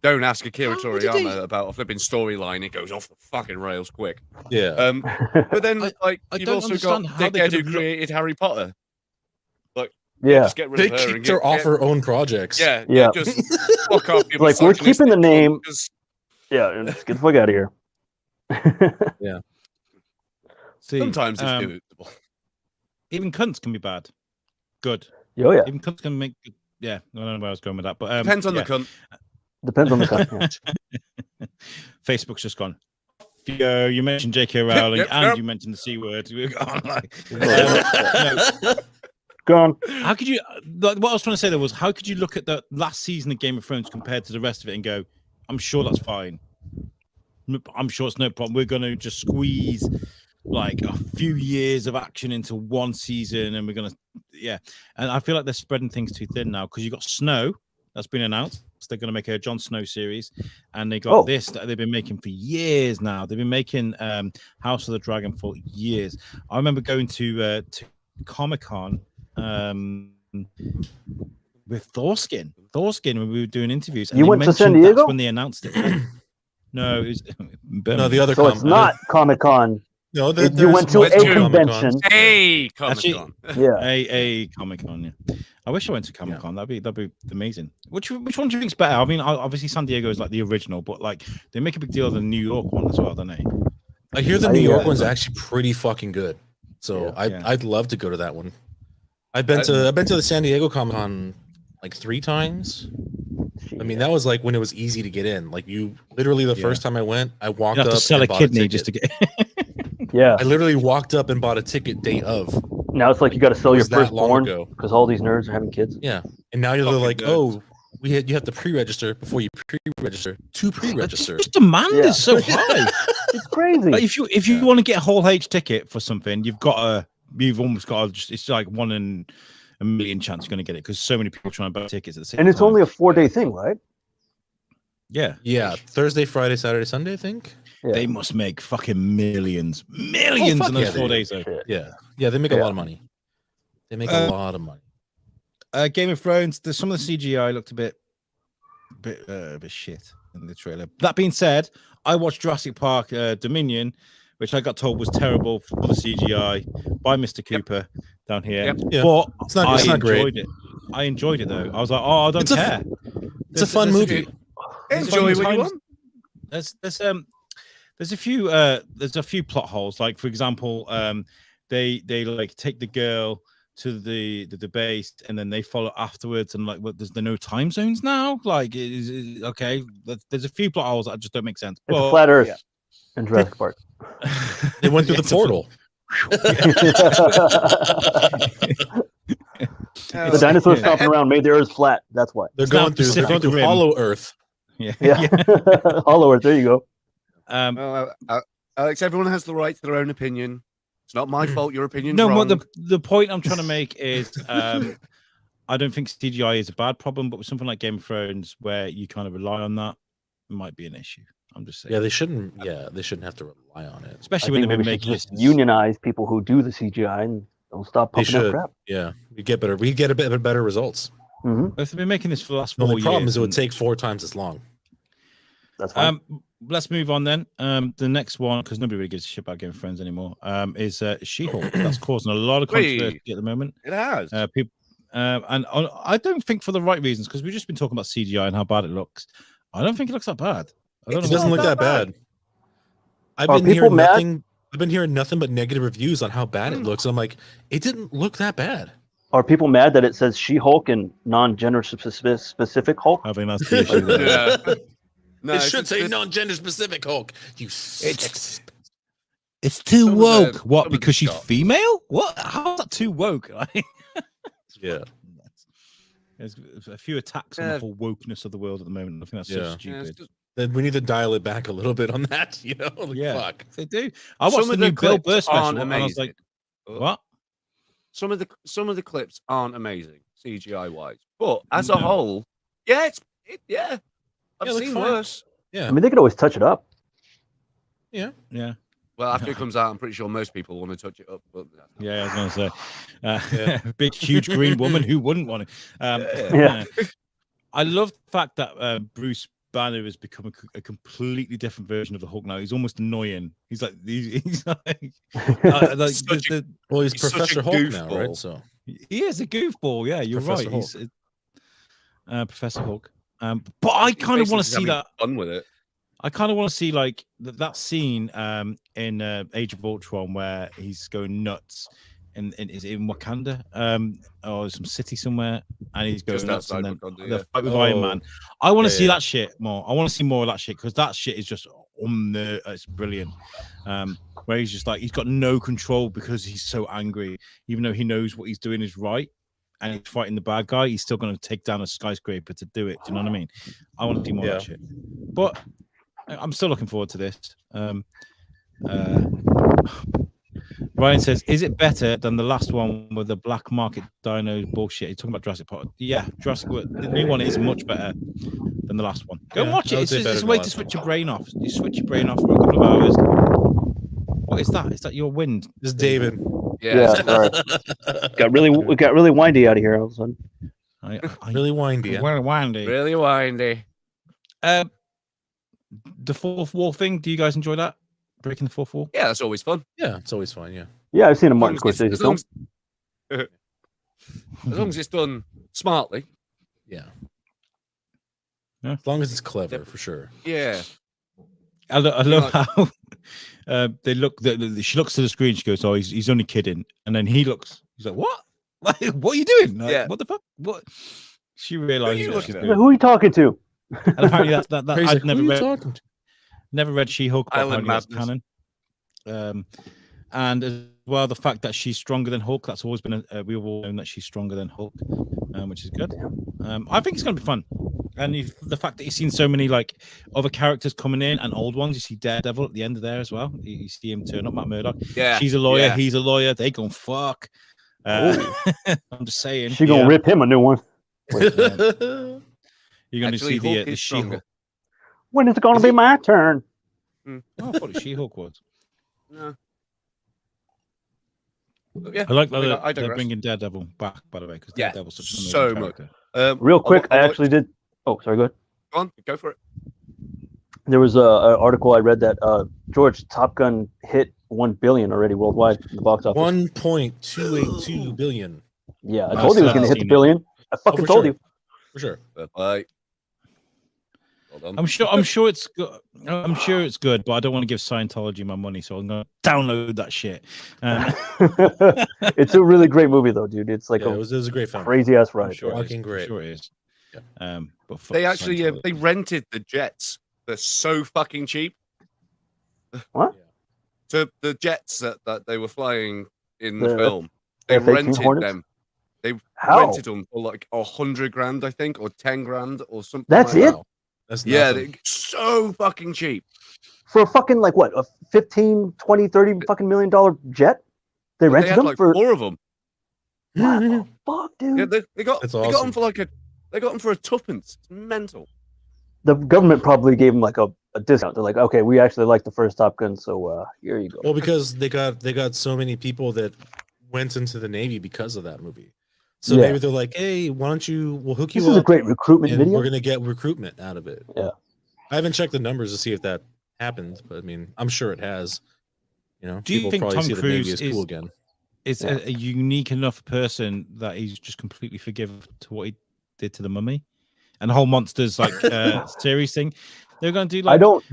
don't ask Akira Toriyama about a flipping storyline, it goes off the fucking rails quick. Yeah. But then you've also got dickhead who created Harry Potter. Yeah, just get rid of her keep her off her own projects. Yeah. Just fuck off. Like, we're keeping the name. Because... Yeah, let's get the fuck out of here. Yeah. See, sometimes it's doable. Even cunts can be bad. Good. Oh yeah. Even cunts can make. Yeah, I don't know where I was going with that, but depends on the cunt. Depends on the cunt. Yeah. Facebook's just gone. You mentioned J.K. Rowling and you mentioned the C word. We're gone like. No. Gone. How could you? What I was trying to say there was, how could you look at the last season of Game of Thrones compared to the rest of it and go, "I'm sure that's fine. I'm sure it's no problem. We're going to just squeeze like a few years of action into one season, and we're going to, yeah." And I feel like they're spreading things too thin now, because you got Snow that's been announced. So they're going to make a Jon Snow series, and they got this that they've been making for years now. They've been making House of the Dragon for years. I remember going to Comic-Con. With Thorskin when we were doing interviews. And you went to San Diego? That's when they announced it. No, it was no, the other. So it's not Comic-Con. No, you went to a convention. A Comic-Con. Yeah, a Comic-Con. Yeah, I wish I went to Comic-Con. That'd be amazing. Which one do you think's better? I mean, obviously San Diego is like the original, but like they make a big deal of the New York one as well, don't they? I hear the New York one's actually pretty fucking good. So I'd love to go to that one. I've been to the San Diego Comic-Con like 3 times. I mean, that was like when it was easy to get in. Like, you literally the first time I went, I walked up to sell and a kidney just to get. Yeah, I literally walked up and bought a ticket day of. Now it's like you got to sell your firstborn because all these nerds are having kids. Yeah, and now you're like, oh, you have to pre-register before you pre-register to pre-register. The demand is so high. It's crazy. Like if you want to get a whole H ticket for something, you've almost got to. It's like 1 in a million chance you're going to get it, because so many people trying to buy tickets at the same time. And it's only a 4-day thing, right? Yeah. Thursday, Friday, Saturday, Sunday, I think. Yeah. They must make fucking millions in those 4 days. Though. Yeah, they make a lot of money. They make a lot of money. Game of Thrones. Some of the CGI looked a bit shit in the trailer. That being said, I watched Jurassic Park Dominion, which I got told was terrible for the CGI by Mr. Cooper down here. Yeah. But it's not great. I enjoyed it though. I was like, I don't care. It's a fun movie. Enjoy what you want. There's There's a few plot holes. Like for example, they like take the girl to the base and then they follow afterwards, and like, what? There's no time zones now. Like, okay. There's a few plot holes that just don't make sense. It's a flat Earth in Jurassic Park. They went through the portal. The dinosaurs stomping around made the Earth flat. That's why. They're going through Rim. Hollow Earth. Yeah. Hollow Earth. There you go. Well, Alex, everyone has the right to their own opinion. It's not my fault. Your opinion's no, wrong. what the point I'm trying to make is, I don't think CGI is a bad problem, but with something like Game of Thrones, where you kind of rely on that, it might be an issue. I'm just saying. Yeah, they shouldn't. Yeah, they shouldn't have to rely on it. Especially when they've been making just unionize people who do the CGI and don't stop They pumping out should. crap. Yeah, we get better. We get a bit better results. Mm-hmm. If they've been making this for the last The 4 only problem years, is it would take 4 times as long. That's fine. Let's move on then. The next one, because nobody really gives a shit about Game of Thrones anymore, is She-Hulk. That's causing a lot of controversy at the moment. It has. People, and I don't think for the right reasons, because we've just been talking about CGI and how bad it looks. I don't think it looks that bad. It doesn't look that bad. I've been hearing nothing but negative reviews on how bad it looks. I'm like, it didn't look that bad. Are people mad that it says She-Hulk and non-gender specific Hulk? I think that's the issue there. Yeah. No, it should say non-gender specific Hulk. It's too woke. What? Because she's female? What? How's that too woke? Yeah. There's a few attacks on the whole wokeness of the world at the moment. I think that's so stupid. Then we need to dial it back a little bit on that. You know, fuck. They do. I watched the new Bill Burr special, and I was like, what? Some of the clips aren't amazing CGI wise, but as a whole, I've seen worse. Yeah, I mean, they could always touch it up. Yeah. Well, after it comes out, I'm pretty sure most people want to touch it up. But yeah, I was going to say, big, huge green woman who wouldn't want to. I love the fact that Bruce Banner has become a completely different version of the Hulk now. He's almost annoying. He's like, he's Professor Hulk now, right? So he is a goofball. Yeah, you're Professor right. Hulk. He's Professor Hulk. But I kind of want to see that. Fun with it. I kind of want to see like that scene in Age of Ultron where he's going nuts in Wakanda or some city somewhere, and he's going nuts, and then the fight with Iron Man. I want to see that shit more. I want to see more of that shit, because that shit is just it's brilliant. Where he's just like, he's got no control because he's so angry, even though he knows what he's doing is right. And he's fighting the bad guy, he's still going to take down a skyscraper to do it. Do you know what I mean? I want to see more of that shit. But I'm still looking forward to this. Ryan says, is it better than the last one with the black market dino bullshit? He's talking about Jurassic Park. Yeah, Jurassic World. The new one is much better than the last one. Go and watch it. It's a way to switch your brain off. You switch your brain off for a couple of hours. What is that? Is that your wind? This is David. Yeah, sorry. got really windy out of here all of a sudden. Really windy. Really windy. Really windy. The fourth wall thing. Do you guys enjoy that? Breaking the fourth wall? Yeah, that's always fun. Yeah, it's always fun. Yeah. Yeah, I've seen a Martin Scorsese film. As long as it's done smartly. Yeah. As long as it's clever, for sure. Yeah. I love how they look. She looks to the screen. She goes, "Oh, he's only kidding." And then he looks. He's like, "What? Like, what are you doing? Like, what the fuck? What?" She realizes what she's doing. Who are you talking to? And apparently that I've never read She-Hulk, but Island apparently that's canon. And as well, the fact that she's stronger than Hulk. That's always been we've all known that she's stronger than Hulk, which is good. I think it's going to be fun. And the fact that you've seen so many like other characters coming in and old ones. You see Daredevil at the end of there as well. You see him turn up, Matt Murdock. Yeah, she's a lawyer. He's a lawyer. They gonna fuck. I'm just saying. She gonna rip him a new one. You're going to see the She-Hulk. When is it going to be my turn? Oh, I thought She-Hulk was. No. Yeah, I like that they're bringing Daredevil back, by the way, because Daredevil's such an amazing character. Real quick, I actually did. Oh, sorry, go ahead. Go on, go for it. There was an article I read that George, Top Gun hit 1 billion already worldwide in the box office. 1.282 billion. Yeah, I told you it was going to hit the billion. I fucking told you. For sure. Bye. Hold on. I'm sure it's good. I'm sure it's good, but I don't want to give Scientology my money, so I'm gonna download that shit. It's a really great movie, though, dude. It's like Yeah, it was a great film. crazy ass I'm ride. sure, yeah. it is. Fucking great. I'm sure it is. Yeah. But fuck They actually Scientology. they rented the jets. They're so fucking cheap. What? So the jets that they were flying in the The film, they F-18 rented Hornets? them. They How? rented them for like 100 grand, I think, or 10 grand, or something. That's like it? that. That's Yeah, nothing. they're so fucking cheap. For a fucking, like, what, a 15, 20, 30 fucking $1 million jet? They But rented had them like for. 4 of them. What the fuck, dude? Yeah, they got That's they got awesome. them for like they got them for a tuppence. It's mental. The government probably gave them like a discount. They're like, okay, we actually like the first Top Gun, so here you go. Well, because they got so many people that went into the Navy because of that movie. So Yeah. maybe they're like, hey, why don't we'll hook you This is a up great recruitment and video. we're gonna get recruitment out of it. Yeah. I haven't checked the numbers to see if that happened, but I mean, I'm sure it has. You know, Do you people think probably Tom see the Navy Cruise as cool again. Is Yeah. a unique enough person that he's just completely forgiven to what he did to the Mummy, and the whole monsters like series thing? They're going to do like I don't.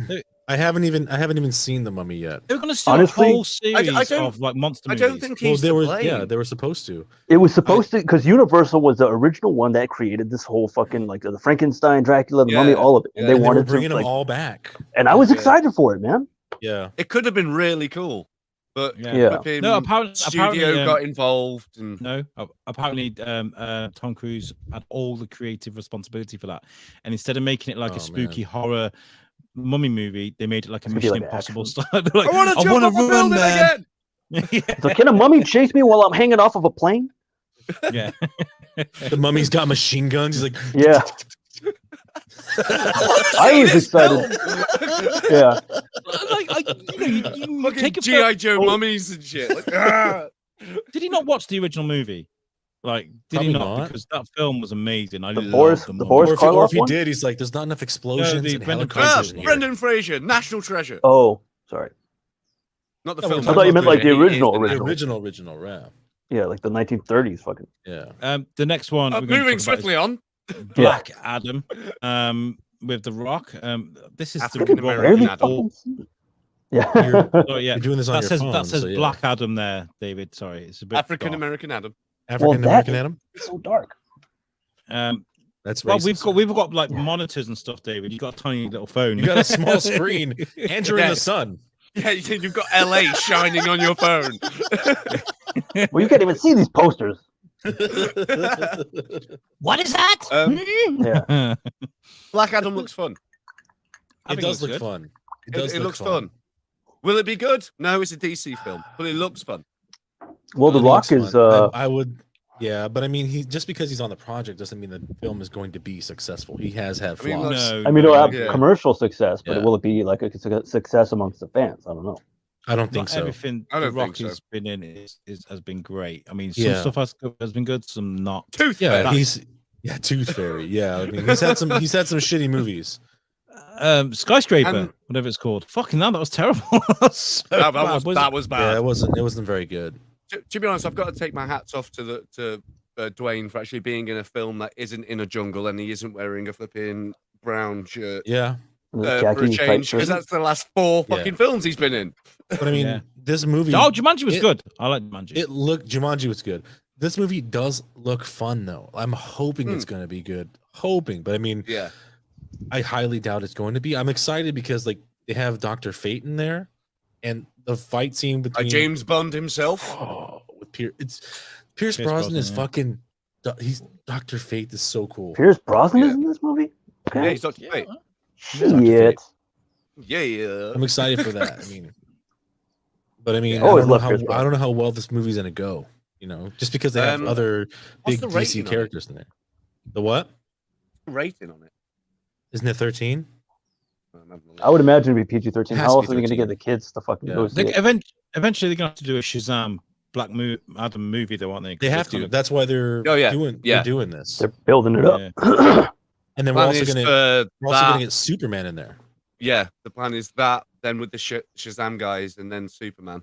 I haven't even seen the Mummy yet. They're going to do Honestly, a whole series don't- of like monster I movies. don't think Well, he's to blame. they were supposed to. It was supposed to, because Universal was the original one that created this whole fucking like the Frankenstein, Dracula, the Mummy, Yeah, all of it, and yeah. they And they were wanted bringing to them like, all back. and I was Yeah. excited for it, man. Yeah. It could have been really cool, but Yeah. flipping No, apparently, studio got involved and no. Apparently, Tom Cruise had all the creative responsibility for that, and instead of making it like Oh, a spooky man. horror mummy movie, they made it like a It's gonna be Mission like Impossible action. style. They're like, I want to jump wanna off a building man." again. So can a mummy chase me while I'm hanging off of a plane? Yeah. The Mummy's got machine guns. He's like, Yeah, I was excited. Yeah, you Fucking take a GI Joe mummies and shit. Like, ah. Did he not watch the original movie? Like, did Probably he not? not. Because that film was amazing. I The love Boris- the the Mummy. Boris or Karloff if he one? did, he's like, there's not enough explosions the and Brendan helicopters in here. Brendan Fraser, National Treasure. Oh, sorry. Not the No, film. I thought you meant like the He is original, the The original. original, yeah. Yeah, like the 1930s, fucking. Yeah. The next one. we're gonna Moving talk about is swiftly on. Black Adam. With The Rock. This is African the American Barely Adam. fucking see it. Yeah. Oh yeah, You're doing this on that your says phone. that says so yeah. Black Adam there, David. Sorry, it's a bit African dark. American Adam. African American that- Adam. It's so dark. That's Well, racist. we've got like monitors and stuff, David. You got a tiny little phone. You got a small screen, and you're in Yeah. the sun. Yeah, you've got LA shining on your phone. Well, you can't even see these posters. What is that? Yeah. Black Adam looks fun. It does look fun. It does It look looks fun. Will it be good? No, it's a DC film, but it looks fun. Well, The It Rock looks is. fun. I would. Yeah, but I mean, just because he's on the project doesn't mean the film is going to be successful. He has had I mean, flops. like- No, I mean, it'll have Yeah. commercial success, but Yeah. will it be like a success amongst the fans? I don't know. I don't think not so. everything I The don't Rock think so. has been in has been great. I mean, some Yeah. stuff has been good, some not. Tooth Yeah, Fairy. Tooth Fairy. Yeah, I mean, he's had some shitty movies. Skyscraper, And- whatever it's called. Fucking hell, that was terrible. So That bad. was bad. Yeah, it wasn't very good. To be honest, I've got to take my hats off to Dwayne for actually being in a film that isn't in a jungle and he isn't wearing a flipping brown shirt Yeah, The for a Jackie type change shirt. because that's the last 4 Yeah. fucking films he's been in. but I mean, Yeah. this movie. Oh, Jumanji was it- good. I like Jumanji. Jumanji was good. This movie does look fun though. I'm hoping it's going to be good. Hoping, but I mean, Yeah, I highly doubt it's going to be. I'm excited because like they have Dr. Fate in there, and the fight scene between James Bond himself. Oh, with Pierce Pierce Brosnan is Brosnan, yeah. fucking. He's Dr. Fate is so cool. Pierce Brosnan Yeah. is in this movie? Yeah, Okay. he's Dr. Fate. Shit. Yeah. I'm excited for that. I mean, but I mean, Yeah. Always loved Pierce I don't know how well this movie's gonna go. You know, just because they have other what's big the DC rating on it? characters in there. The what? Rating on it. Isn't it 13? I would imagine it'd be PG-13. It has How to else be are they going to 13. get the kids to fucking Yeah. go see it? Eventually, they're gonna have to do a Shazam Adam movie, though, aren't they? They have to. That's why they're Oh, yeah. doing Yeah. they're doing this. They're building it up. And then we're also gonna that, get Superman in there. yeah, the plan is that then with the Shazam guys and then Superman.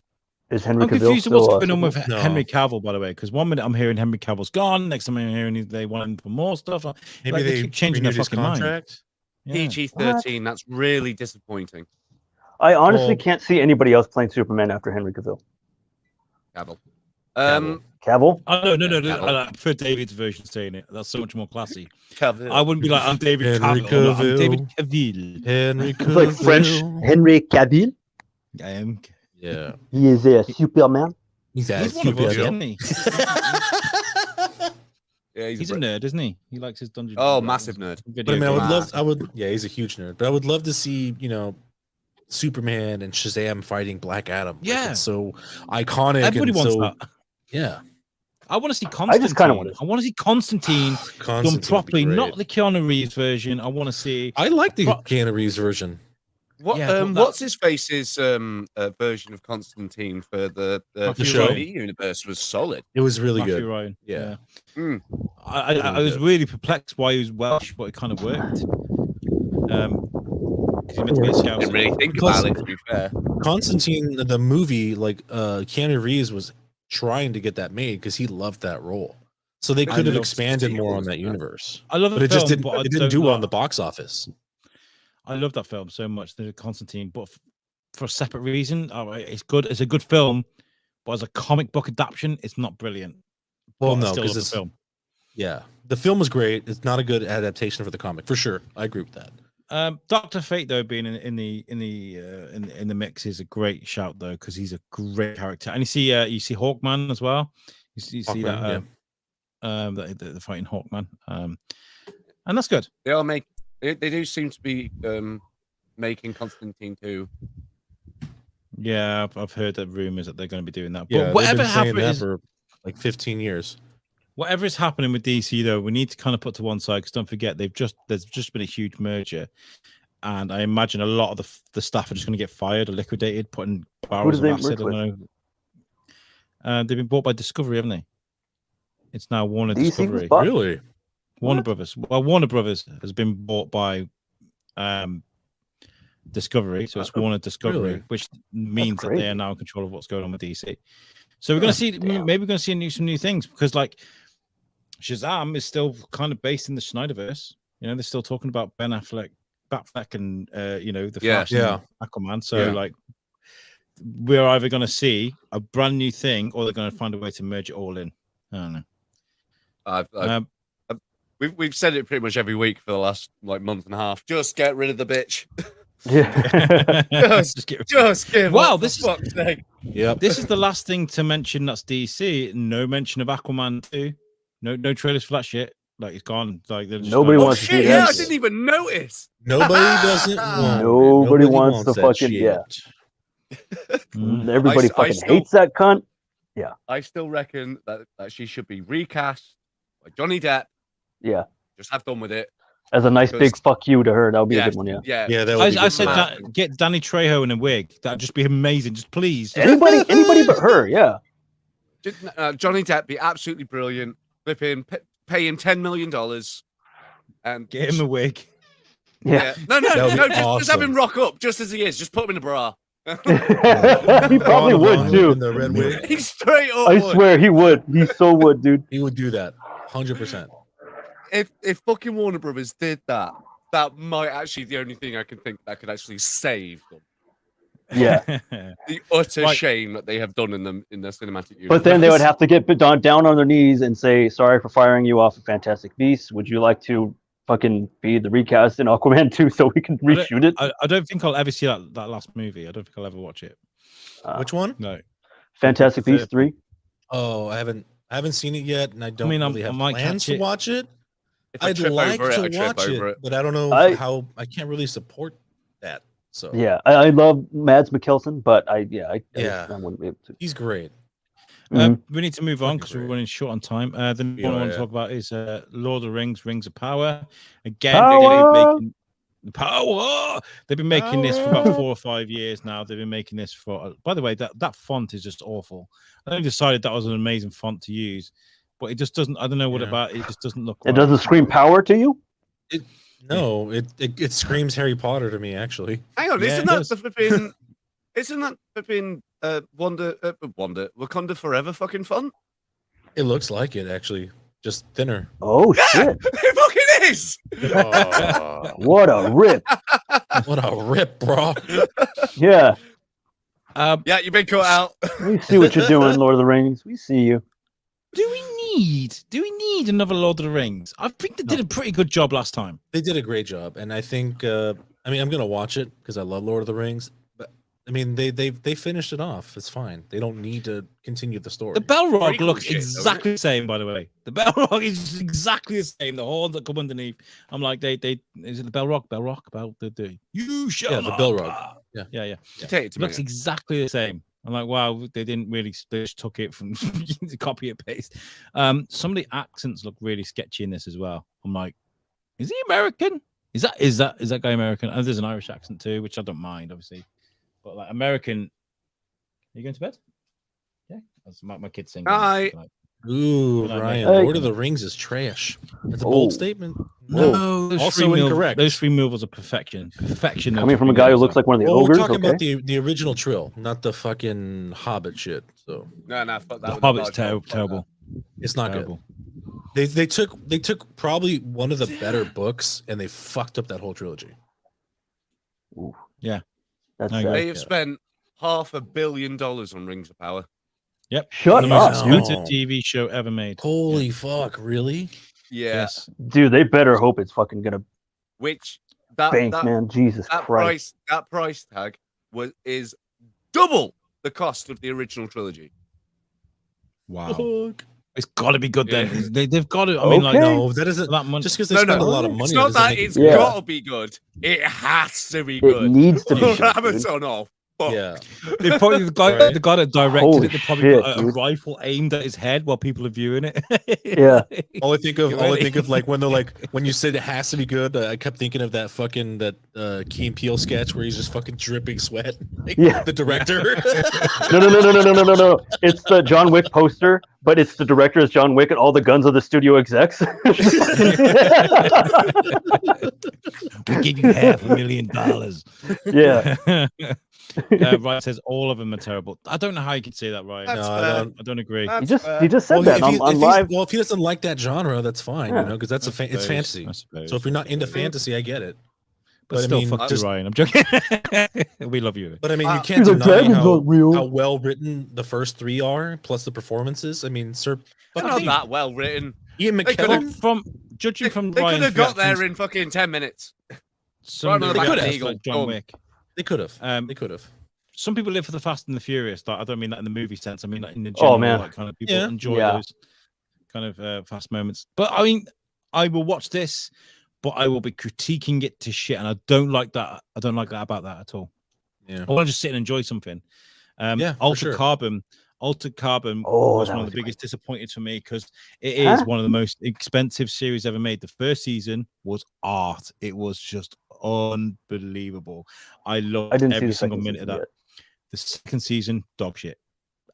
Is Henry I'm Cavill confused still? with what's going on with No. Henry Cavill, by the way, because one minute I'm hearing Henry Cavill's gone, next time I'm hearing they want him for more stuff. Maybe Like, they they keep changing their renewed his fucking mind. contract. Yeah. PG-13. That's really disappointing. I honestly Oh. can't see anybody else playing Superman after Henry Cavill. Cavill. Cavill? Oh no, Cavill. I prefer David's version saying it. That's so much more classy. Cavill. I wouldn't be like, I'm David Henry Cavill. I'm David Cavill. Cavill. Henry It's like French Cavill. Henry Cavill. I am. Yeah. He is a Superman. He's one of us, isn't he? Yeah, He's a nerd, isn't he? He likes his Dungeons. Oh, and massive Dragons nerd. video But I mean, games. yeah, he's a huge nerd. But I would love to see, Superman and Shazam fighting Black Adam. Like, Yeah. it's so iconic. Everybody and wants so, that. Yeah. I want to see Constantine. just kinda want to- I want to see Constantine done Constantine would be properly, great. not the Keanu Reeves version. I want to see. I like the Pro- Keanu Reeves version. What? Yeah, but What's his face's version of Constantine for the Matthew show? TV universe was solid. It was really Matthew good. Ryan. Yeah. Mm. I was really perplexed why he was Welsh, but it kind of worked. 'Cause he meant to be a scout. Didn't really think Plus- about it, to be fair. Constantine, the movie, Keanu Reeves was trying to get that made because he loved that role. So they I could have love expanded more on sequels that and that. universe. I love the But it film, just didn't. but I It didn't don't do well like- in the box office. I love that film so much, the Constantine, but for a separate reason. It's good. It's a good film, but as a comic book adaptation, it's not brilliant. Well, But I no, still because love it's the film. yeah, the film was great. It's not a good adaptation for the comic, for sure. I agree with that. Dr. Fate though being in the mix is a great shout though, because he's a great character. And you see Hawkman as well. You see Hawkman, that the fighting Hawkman, and that's good. They are they do seem to be making Constantine 2. Yeah, I've heard the rumors that they're going to be doing that. But Yeah, they've whatever been saying that happens, for like 15 years. whatever is happening with DC though, we need to kind of put to one side, because don't forget there's just been a huge merger, and I imagine a lot of the staff are just going to get fired or liquidated, putting barrels of they acid. work with? They've been bought by Discovery, haven't they? It's now Warner DC was Discovery. bought? Really? Warner What? Brothers. Well, Warner Brothers has been bought by Discovery, so it's Warner Discovery, really? which means that they crazy. are now in control of what's going on with DC. So we're going to see, maybe we're going to see some new things, because like Shazam is still kind of based in the Snyderverse. They're still talking about Ben Affleck, Batfleck, and the Flash, Yeah. and Aquaman. So Yeah. like, we're either going to see a brand new thing, or they're going to find a way to merge it all in. I don't know. We've said it pretty much every week for the last month and a half. Just get rid of the bitch. Yeah. Just get Just give Wow, up, for this is- fuck's sake. Yep. This is the last thing to mention. That's DC. No mention of Aquaman 2. No trailers for that shit. Like, it's gone. Like, they're just Nobody like, Oh wants to see shit! that Yeah, I shit. didn't even notice. Nobody doesn't want it. Nobody wants to that fucking- shit. yeah. Mm. Everybody I fucking still- hates that cunt. I still reckon that she should be recast by Johnny Depp. Yeah. Just have done with it. As a nice big Because- fuck you to her. That would be Yeah. a good one, yeah. Yeah. Yeah, that would be I good said for that. Get Danny Trejo in a wig. That'd just be amazing. Just please. Anybody but her, yeah. Johnny Depp be absolutely brilliant. Flip him, pay him $10 million, and Get him a wig. Yeah. No, That would be just have him awesome. rock up just as he is. Just put him in a bra. He probably would In too. the red wig. He straight up I would. swear he would. He so would, dude. He would do that 100%. If fucking Warner Brothers did that, that might actually the only thing I can think that could actually save them. Yeah. The utter Right. shame that they have done in the cinematic universe. But then they would have to get down on their knees and say, sorry for firing you off of Fantastic Beasts. Would you like to fucking be the recast in Aquaman 2 so we can reshoot it? I don't think I'll ever see that last movie. I don't think I'll ever watch it. Which one? No. Fantastic Beasts 3? Oh, I haven't seen it yet, and I don't mean, really I have might plans catch to it. watch it. If I I'd trip like over it, I to trip watch over it, it. but I don't know I- how. I can't really support that. So Yeah. I love Mads Mikkelsen, but I wouldn't be able to. he's great. We need to move on Fucking because we're great. running short on time. The Yeah, one I want to yeah. talk about is Lord of the Rings, Rings of Power. Again, Power! they've been making the power. They've been making this for about Power! 4 or 5 years now. They've been making this for. By the way, that font is just awful. I decided that was an amazing font to use, but it just doesn't. I don't know what Yeah. about it. Just doesn't look. It right. doesn't scream power to you? No, it screams Harry Potter to me. Actually, Hang on, Yeah, isn't it that does. the flipping? Isn't that flipping? Wakanda Forever fucking fun? it looks like it. Actually, just thinner. Oh shit! It fucking is. Oh, What a rip! what a rip, bro. Yeah, Yeah, you've been cut out. we see what you're doing, Lord of the Rings. We see you. Do we need another Lord of the Rings? I think they did a pretty good job last time. They did a great job, and I think I mean I'm gonna watch it because I love Lord of the Rings. But I mean they finished it off. It's fine. They don't need to continue the story. The Balrog Pretty cool looks shit, though, exactly the same, by the way. The Balrog is exactly the same. The horns that come underneath. I'm like, is it the Balrog? About the you shall the not Balrog. pass. Yeah. Yeah. Potato It looks exactly the same. I'm like, wow, they didn't really they just took it from copy and paste. Some of the accents look really sketchy in this as well. I'm like, is he American? Is that guy American? And there's an Irish accent too, which I don't mind, obviously. But like American, are you going to bed? Yeah, that's my kids singing. Hi. Ooh, Good night, Ryan, mate. Lord of the Rings is trash. That's a bold Oh. statement. No, those Also three incorrect. Those three movies are perfection. Perfection. Coming from a guy who looks like one of the Well, we're ogres. talking Okay. about the original trill, not the fucking Hobbit shit. So No, fuck that. The with Hobbit's large hole, fuck terrible. it's not Terrible. good. They took probably one of the better books and they fucked up that whole trilogy. Ooh. Yeah. That's I that. agree. They sad. have spent $500 million on Rings of Power. Yep. Shut The most up, dude. expensive TV show ever made. Holy fuck, really? Yeah. Yes. dude. They better hope it's fucking gonna Which that bank, that, man. Jesus that Christ. price tag is double the cost of the original trilogy. Wow. Fuck. It's got to be good then. Yeah. They've got to. I mean, like, Okay. No, that isn't that money. just because they No, spend no. a lot of money. It's not doesn't that make it it's good. Yeah. got to be good. It has to be It good. needs to be good, dude. Amazon off. Fuck. Yeah. They probably the guy Right. that directed Holy it. They probably shit, got a dude. rifle aimed at his head while people are viewing it. Yeah. All I think You ready? of like when they're like when you said it has to be good. I kept thinking of that Key and Peele sketch where he's just fucking dripping sweat. Like, Yeah. the director. No. It's the John Wick poster, but it's the director as John Wick and all the guns of the studio execs. We'll give you $500,000. Yeah. Ryan says all of them are terrible. I don't know how you could say that, Ryan. That's No, fair. I don't agree. That's He just said that on live. Well, if he doesn't like that genre, that's fine, Yeah. you know, because it's suppose, fantasy. I suppose. So if you're not into fantasy, I get it. But But I still, mean, fuck you, just- Ryan. I'm joking. We love you. But I mean, you He's can't like, deny "Dragon's not real." how well written the first three are, plus the performances. I mean, Sir They're not that well written. Ian They could've- McKellen. From judging from They could Ryan's have got there reactions, in fucking 10 minutes. some Right on of the the back of the actors eagle. like John Done. Wick. They could have. Um, They could have. Some people live for the Fast and the Furious. Like, I don't mean that in the movie sense. I mean that in the general, man. like kind of people Yeah. enjoy Yeah. those kind of fast moments. But I mean, I will watch this, but I will be critiquing it to shit, and I don't like that. I don't like that about that at all. Yeah. I want to just sit and enjoy something. Yeah, for Altered sure. Carbon. Altered Carbon Oh, was that one was of the biggest great. disappointments for me because it is Huh? one of the most expensive series ever made. The first season was art. It was just unbelievable. I loved I didn't see every the single second minute of season that. yet. The second season, dog shit.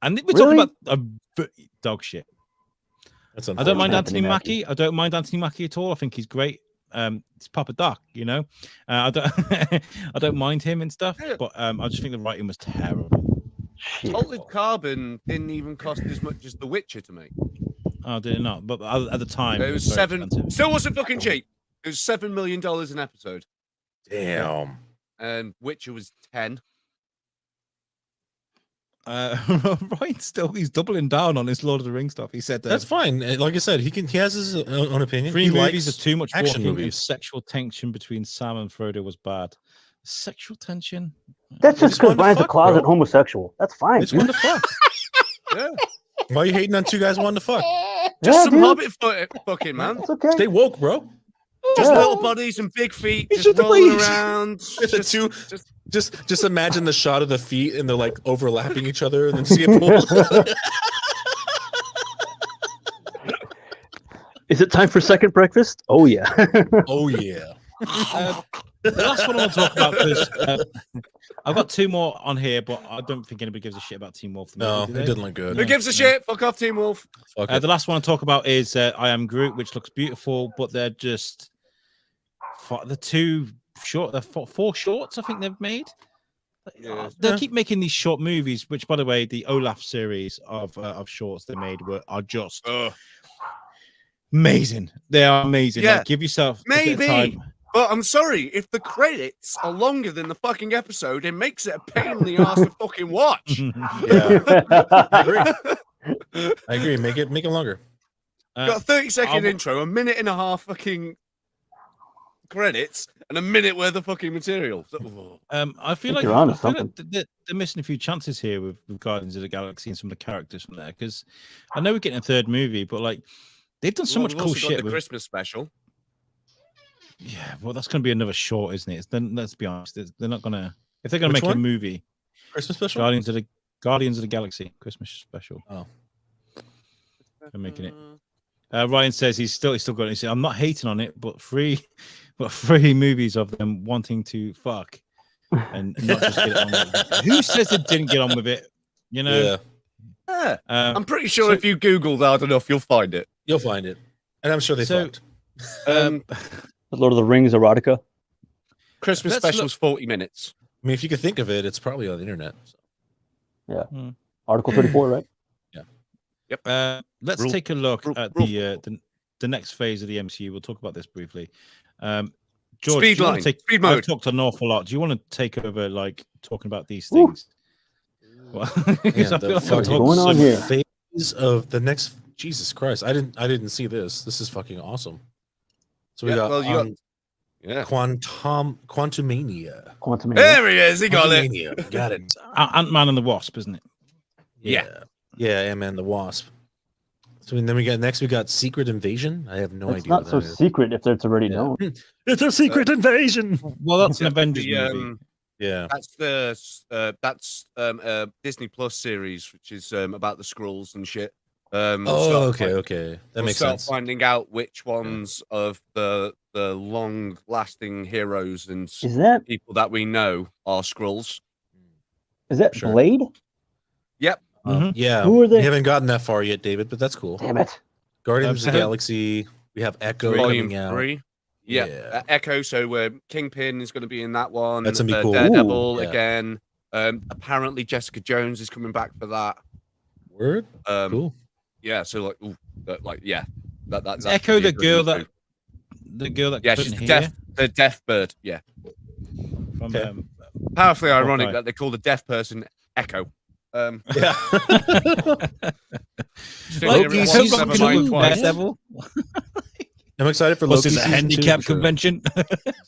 And we're talking Really? about dog shit. That's I don't mind Unfortunate. Anthony Anthony Mackie. I don't mind Anthony Mackie at all. I think he's great. It's Papa Doc, you know. I don't I don't mind him and stuff, Yeah. but I just think the writing was terrible. Shit. Altered Carbon didn't even cost as much as The Witcher to make. Oh, did it not? But at the time, It was very seven. expensive. Still wasn't fucking cheap. It was $7 million an episode, Damn. and Witcher was 10. Right, still he's doubling down on his Lord of the Rings stuff. He said That's fine. Like I said, he has his own opinion. three He movies likes are too much action walking and movies. sexual tension between Sam and Frodo was bad. Sexual tension? That's They just just wanted because to Ryan's a fuck, closet bro. homosexual. That's fine. It's one to fuck. Yeah, Why are you hating on two guys wanting to fuck? just Yeah, some dude. hobbit fucking, man. It's okay. Stay woke, bro. Just Yeah. little bodies and big feet, It's just just the rolling way- around. Just imagine the shot of the feet and they're like overlapping each other and then see it pull. Is it time for second breakfast? Oh yeah. Oh yeah. The last one I want to talk about because I've got two more on here, but I don't think anybody gives a shit about Team Wolf. No, do it they? didn't look good. Who gives a shit? Fuck off, Team Wolf. Fuck it. The last one I talk about is I Am Groot, which looks beautiful, but they're just the two short. They're four shorts I think they've made. Yeah. They keep making these short movies, which, by the way, the Olaf series of shorts they made are just. amazing. They are amazing. Yeah. Like, give yourself a bit of Maybe. time. But I'm sorry, if the credits are longer than the fucking episode, it makes it a pain in the ass to fucking watch. Yeah, I agree. Make it longer. Got a 30-second I'll- intro, a minute and a half fucking credits, and a minute worth of fucking material. I feel like you're onto I feel like something. they're missing a few chances here with Guardians of the Galaxy and some of the characters from there. Because I know we're getting a third movie, but like they've done so Well, much we've cool also got shit. The With, Christmas special. yeah, well, that's going to be another short, isn't it? Then let's be honest, they're not gonna if they're gonna Which make a one? movie. Christmas special. Guardians of the Galaxy Christmas special. Oh. They're making it. Ryan says he's still got it. He said, I'm not hating on it, but three movies of them wanting to fuck and not just get it on with it. Who says they didn't get on with it? You know, Yeah, I'm pretty sure if you Google hard enough, you'll find it. you'll find it, and I'm sure they fucked. Lord of the Rings erotica. Christmas Let's special's 40 minutes. I mean, if you could think of it, it's probably on the internet. So. Article 34, right? let's Rule- take a look rule- at rule- the next phase of the MCU. We'll talk about this briefly. George, Speed do you wanna line, take, speed I've mode. talked an awful lot. Do you want to take over, like talking about these Ooh. things? Well, 'cause I Yeah, feel the like I've fucking talked going so on much. here? phase of the next. Jesus Christ, I didn't see this. This is fucking awesome. So we Yeah, got, well, you got- Yeah. Quantumania. Quantum. There he is. He got it. Quantumania. Got it. Ant-Man and the Wasp, isn't it? Yeah, Ant-Man the Wasp. So then we got Secret Invasion. I have no It's idea. not what so that is. secret if it's already Yeah. known. It's a secret invasion. Well, that's an Yeah, Avengers the, movie. Yeah. That's Disney Plus series, which is about the Skrulls and shit. Oh, okay. That We'll makes start sense. finding out which ones of the long-lasting heroes and Is that people that we know are Skrulls. Sure. Blade? Yep. Yeah. Who are they? We haven't gotten that far yet, David, but that's cool. Damn it. Guardians of the Volume Galaxy. We have Echo Volume coming out. 3. Yeah. Yeah. Echo. So Kingpin is going to be in that one. That's gonna be cool. Daredevil Ooh, yeah. again. Apparently Jessica Jones is coming back for that. Word. Cool. Yeah. So yeah. That's Echo, actually the girl good one that too. Yeah, she's couldn't the deaf bird. Yeah. from Okay. Powerfully ironic Okay. that they call the deaf person Echo. Yeah. Loki's Once, season never mind 2, twice. Daredevil. I'm excited for What's Loki. this, a season 2, handicap for sure. convention?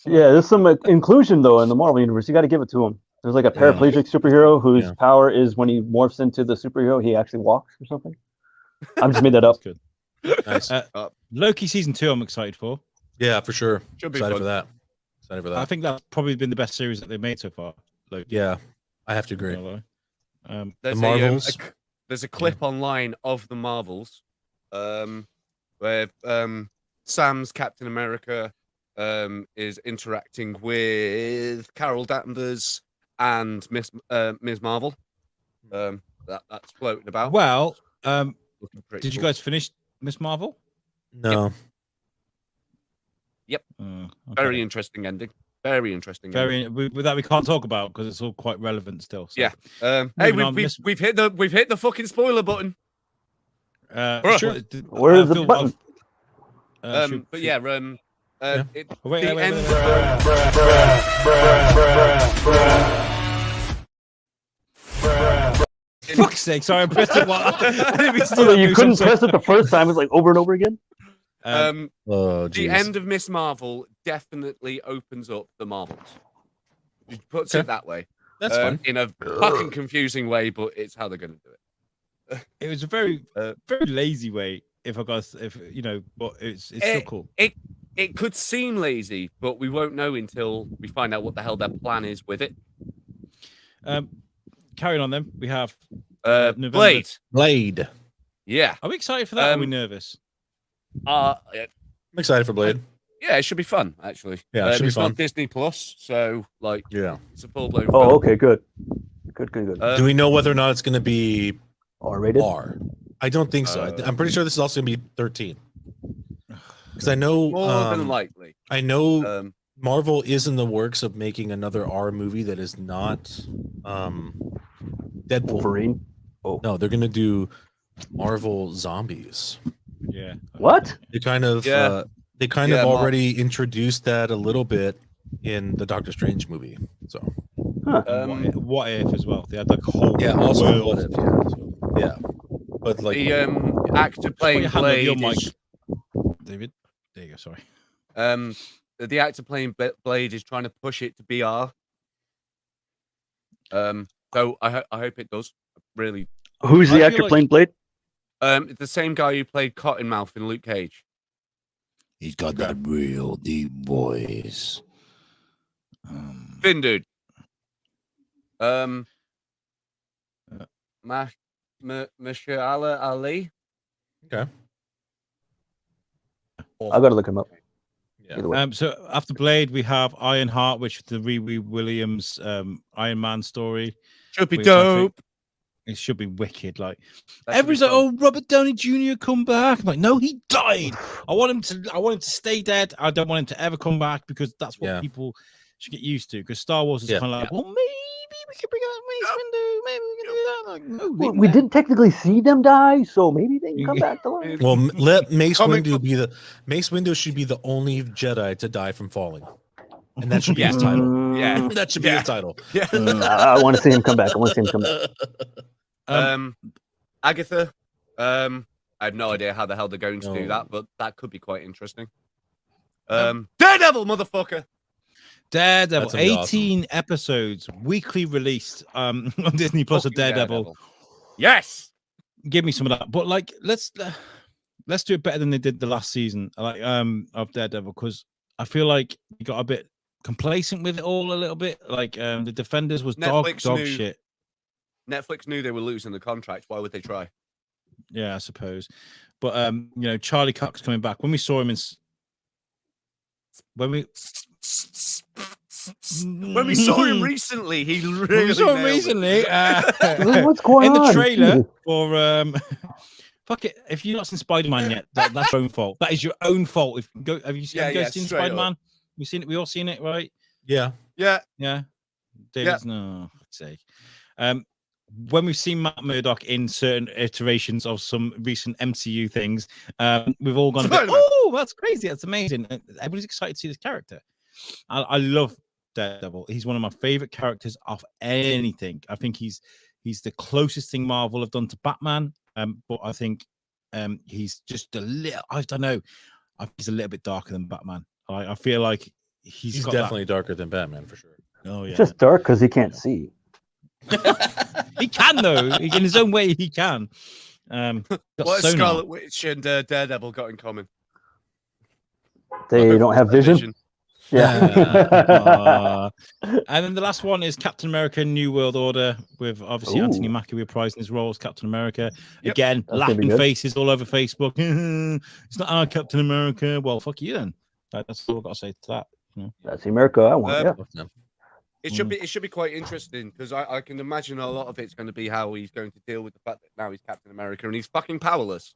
Yeah, there's some inclusion though in the Marvel universe. You got to give it to him. There's like a paraplegic superhero whose Yeah. power is when he morphs into the superhero, he actually walks or something. I just made that up. That's good. Nice. Loki season 2, I'm excited for. Yeah, for sure. Should be Excited fun. for that. Excited for that. I think that's probably been the best series that they've made so far. Loki. Yeah, I have to agree. There's The Marvels. There's a clip online of the Marvels, where Sam's Captain America is interacting with Carol Danvers and Miss Marvel. That's floating about. Well, Looking pretty did you cool. guys finish Miss Marvel? No. Okay. Very interesting ending. Very interesting. Very. With that we can't talk about because it's all quite relevant still. So. Yeah. Hey, Moving on, we've hit the fucking spoiler button. Sure. Where is the button? But yeah, Yeah. Wait, the wait, end. Fuck's sake! Sorry, I pressed it. I didn't mean to do So that, you Bruce, couldn't I'm sorry. press it the first time. It's like over and over again. Oh, The jeez. end of Miss Marvel definitely opens up the Marvels. It puts Okay. it that way. That's fun. In a fucking confusing way, but it's how they're going to do it. It was a very, very lazy way. If you know, but it's still cool. It could seem lazy, but we won't know until we find out what the hell their plan is with it. Carrying on, then we have November. Blade. Blade. Yeah. Are we excited for that? Or are we nervous? I'm excited for Blade. Yeah, it should be fun, actually. Yeah, it should be it's fun. not Disney Plus, so like Yeah. it's a full blown. Oh, okay, good. Good. Do we know whether or not it's going to be R-rated. R? I don't think so. I'm pretty sure this is also going to be 13. Because I know, More than likely. I know Um, Marvel is in the works of making another R movie that is not Deadpool. Wolverine. No, they're going to do Marvel Zombies. Yeah. Yeah. What? They kind of Yeah. have already introduced that a little bit in the Doctor Strange movie. So Huh. And what if as well? They had like a whole also world. what if, yeah. So, yeah. But like the actor Just put playing your hand on your Blade mic, is David. There you go. Sorry. the actor playing Blade is trying to push it to BR. So I hope it does. Really. Who's I the feel actor like- playing Blade? The same guy who played Cottonmouth in Luke Cage. He's got that real deep voice. Thin dude. Mashallah Ali. okay. I gotta look him up. Yeah. Either way. So after Blade, we have Ironheart, which is the Riri Williams Iron Man story. Should be Which I think- dope. It should be wicked. Like That should be everyone's like, fun. "Oh, Robert Downey Jr. come back." I'm like, no, he died. I want him to stay dead. I don't want him to ever come back because that's what Yeah. people should get used to. Because Star Wars is Yeah. kind of like, well, maybe we could bring out Mace Windu. Maybe we can do that. Like, no, leave Well, him we there. didn't technically see them die, so maybe they can come back to life. Well, let Mace Comic Windu be the Mace Windu should be the only Jedi to die from falling, and that should be his Yeah. title. Yeah. That should be his title. Yeah. I want to see him come back. I want to see him come back. Agatha. I have no idea how the hell they're going to do No. that, but that could be quite interesting. Daredevil, motherfucker. Daredevil, That's gonna be 18 episodes, weekly released on Disney Plus of Fucking Daredevil. Yes. Give me some of that. But like, let's do it better than they did the last season, like of Daredevil, because I feel like you got a bit complacent with it all a little bit. Like the Defenders was dog Netflix knew- shit. Netflix knew they were losing the contract. Why would they try? Yeah, I suppose. But Charlie Cox coming back. When we saw him when we saw him recently, he really when we saw him nailed it. recently What's going in the on? trailer for fuck it. If you've not seen Spider-Man yet, that's your own fault. That is your own fault. Have you guys seen straight up. Spider-Man? We seen it. We all seen it, right? Yeah. Yeah. Yeah. David's no fuck's sake. When we've seen Matt Murdock in certain iterations of some recent MCU things, we've all gone a bit, Spider-Man. oh, that's crazy. That's amazing. And everybody's excited to see this character. I love Daredevil. He's one of my favorite characters of anything. I think he's the closest thing Marvel have done to Batman. But I think he's just a little, I don't know. He's a little bit darker than Batman. I feel like he's got definitely darker than Batman for sure. Oh yeah. It's just dark because he can't see. He can though. In his own way, he can. Got What has sonar. Scarlet Witch and Daredevil got in common? They don't have vision. Yeah. And then the last one is Captain America: New World Order, with obviously Anthony Ooh. Mackie reprising his role as Captain America. Yep. Again, That's gonna be laughing good. faces all over Facebook. It's not our Captain America. Well, fuck you then. That's all I've got to say to that. That's the America I want. Um, Yeah. It should be quite interesting because I can imagine a lot of it's going to be how he's going to deal with the fact that now he's Captain America and he's fucking powerless.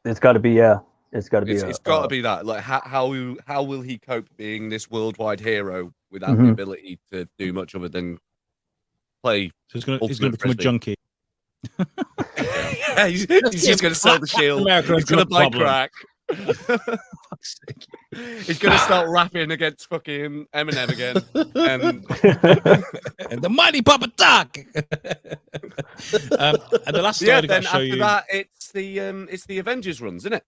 It's got to be. Yeah. It's got to be. It's got to be that. Like how will he cope being this worldwide hero without the Mhm. ability to do much other than play? So he's going to Ultimate become a Frisbee. junkie. Yeah, he's just going to sell the shield. America He's going to buy problem. crack. Fuck's sake. He's going to start rapping against fucking Eminem again. And And the mighty Papa Doc. And the last yeah, slide I got then to show after you. that, it's the Avengers runs, isn't it?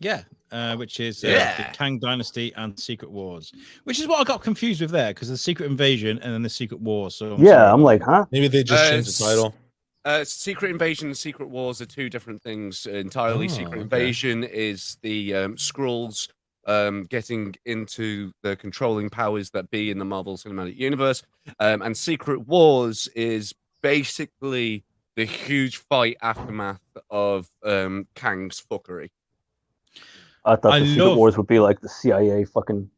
Yeah, which is Yeah. the Kang Dynasty and Secret Wars, which is what I got confused with there, because the Secret Invasion and then the Secret Wars. So Yeah, I'm like, huh? Maybe they just changed the title. Secret Invasion and Secret Wars are two different things entirely. Oh, Secret okay. Invasion is the Skrulls getting into the controlling powers that be in the Marvel Cinematic Universe, and Secret Wars is basically the huge fight aftermath of Kang's fuckery. I thought I the Secret love- Wars would be like the CIA fucking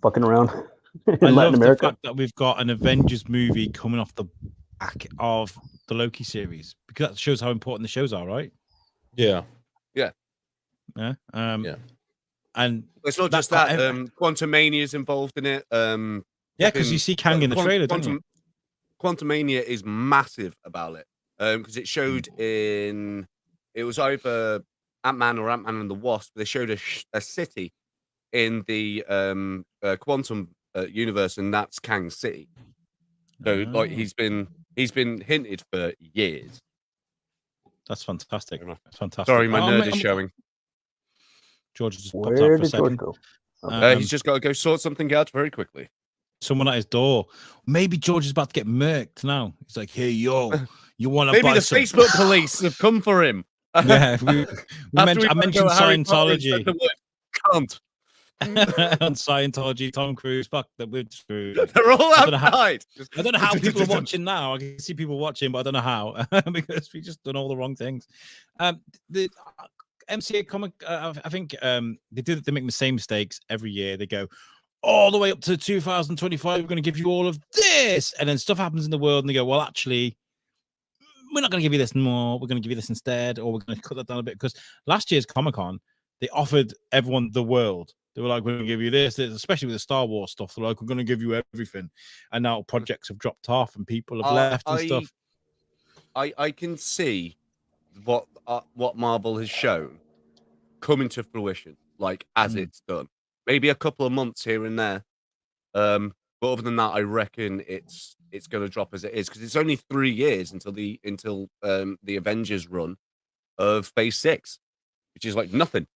around in I Latin love America. the fact that we've got an Avengers movie coming off the back of the Loki series, because that shows how important the shows are, right? Yeah. Yeah. Yeah. And It's not That just that. can't- Quantumania is involved in it. yeah, because you see Kang in the trailer, don't you? Quantumania is massive about it because it showed in. It was either Ant-Man or Ant-Man and the Wasp, they showed a city in the quantum universe, and that's Kang's city. So like he's been hinted for years. That's fantastic. That's fantastic. Sorry, my nerd is showing. George just popped Where out for a did George second. go? He's just got to go sort something out very quickly. Someone at his door. Maybe George is about to get murked now. He's like, "Hey, yo, you want to Maybe buy the some?" Facebook police have come for him. Yeah, I mentioned Scientology. The word cunt. On Scientology, Tom Cruise, fuck that we're screwed. They're all outside. I don't know how people are watching now. I can see people watching, but I don't know how because we just done all the wrong things. The MCA comic, I think they make the same mistakes every year. They go all the way up to 2025. We're going to give you all of this, and then stuff happens in the world, and they go, well, actually, we're not going to give you this more. We're going to give you this instead, or we're going to cut that down a bit. Because last year's Comic-Con, they offered everyone the world. They were like, we're going to give you this, especially with the Star Wars stuff. They're like, we're going to give you everything. And now projects have dropped off and people have left and stuff. I can see what Marvel has shown coming to fruition, like as it's done. Maybe a couple of months here and there. But other than that, I reckon it's going to drop as it is because it's only 3 years until the Avengers run of Phase 6, which is like nothing.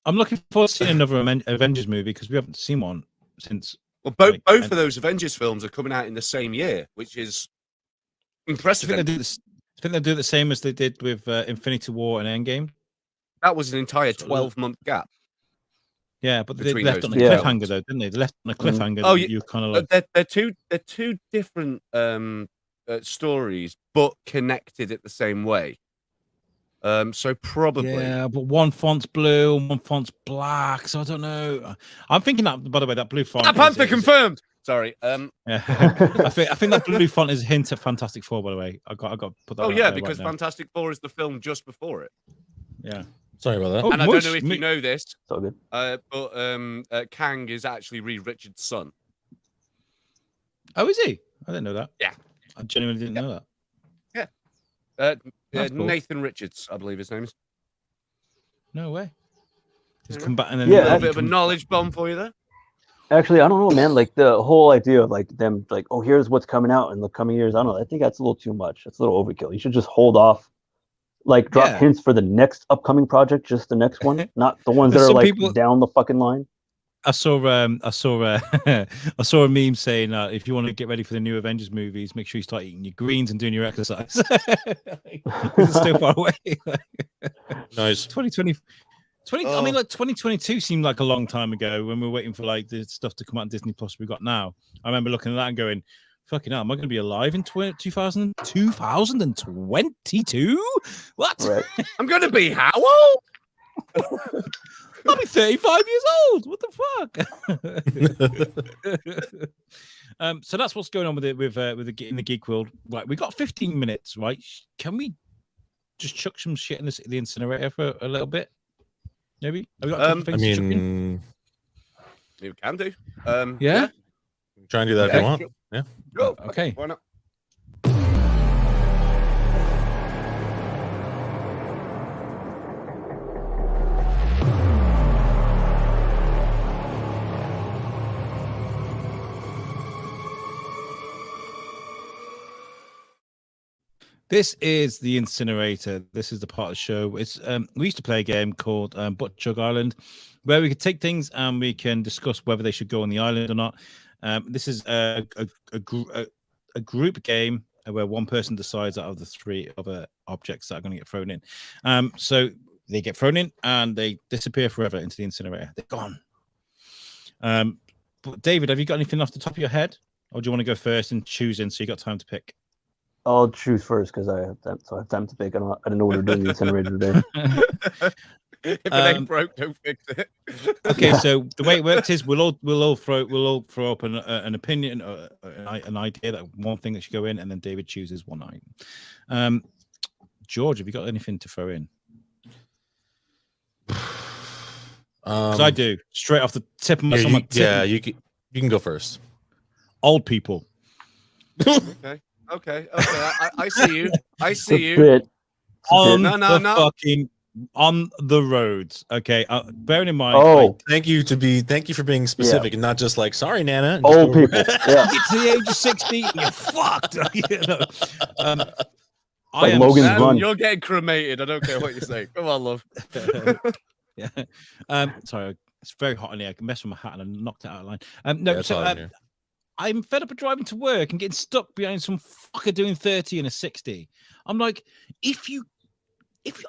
I'm looking forward to seeing another Avengers movie because we haven't seen one since. Well, both of those Avengers films are coming out in the same year, which is impressive. I think they'll do the same as they did with Infinity War and Endgame. That was an entire 12-month gap. Yeah, but they between left those on a two cliffhanger, though, didn't they? They left on a cliffhanger. Oh, you kind of like they're two different stories, but connected at the same way. So probably, yeah, but one font's blue and one font's black, so I don't know. I'm thinking that, by the way, that blue font. Black Panther confirmed. Sorry. Yeah. I think that blue font is a hint at Fantastic Four. By the way, I got to put that. Oh yeah, because right Fantastic Four is the film just before it. Yeah. Sorry about that. And I don't know if you know this. It's all good. But Kang is actually Reed Richards' son. Oh, is he? I didn't know that. Yeah. I genuinely didn't know that. Yeah. Cool. Nathan Richards, I believe his name is. No way. He's come back and then a little bit of a knowledge bomb for you there. Actually, I don't know, man. Like the whole idea of like them, like, oh, here's what's coming out in the coming years. I don't know. I think that's a little too much. It's a little overkill. You should just hold off. Like drop hints for the next upcoming project, just the next one, not the ones that are like down the fucking line. I saw I saw a meme saying if you want to get ready for the new Avengers movies, make sure you start eating your greens and doing your exercise. It's still far away. Nice. 2020. I mean, like 2022 seemed like a long time ago when we were waiting for like the stuff to come out on Disney Plus we got now. I remember looking at that and going, fucking hell, am I going to be alive in 2022? What? Right. I'm going to be how old? I'll be 35 years old. What the fuck? So that's what's going on with it in the geek world. Right, we got 15 minutes. Right, can we just chuck some shit in the incinerator for a little bit? Maybe. Have we got I mean, you can do. Yeah. Try and do that if you want. Yeah. Go. Okay. Why not? This is the incinerator. This is the part of the show. It's we used to play a game called Butt Chug Island, where we could take things and we can discuss whether they should go on the island or not. This is a group game where one person decides out of the three other objects that are going to get thrown in. So they get thrown in and they disappear forever into the incinerator. They're gone. But David, have you got anything off the top of your head, or do you want to go first and choose in so you got time to pick? I'll choose first because I have time to pick. I don't know what we're doing in the incinerator today. If it ain't broke, don't fix it. Okay, so the way it works is we'll all throw up an opinion, an idea, that one thing that should go in, and then David chooses one item. George, have you got anything to throw in? Because I do, straight off the tip of my tongue. Yeah, you can go first. Old people. Okay. I see you. I see you. Bit. On No. fucking on the roads. Okay, bearing in mind, Oh, Thank you for being specific and not just like, sorry, Nana. and old just people. Yeah. get to the age of 60, you're fucked. You know? I Like am Logan's so- Run. You're getting cremated. I don't care what you say. Come on, love. Yeah. Sorry, it's very hot in here. I can mess with my hat and I knocked it out of line. No, Yeah, it's so hot in here. I'm fed up of driving to work and getting stuck behind some fucker doing 30 and a 60. I'm like,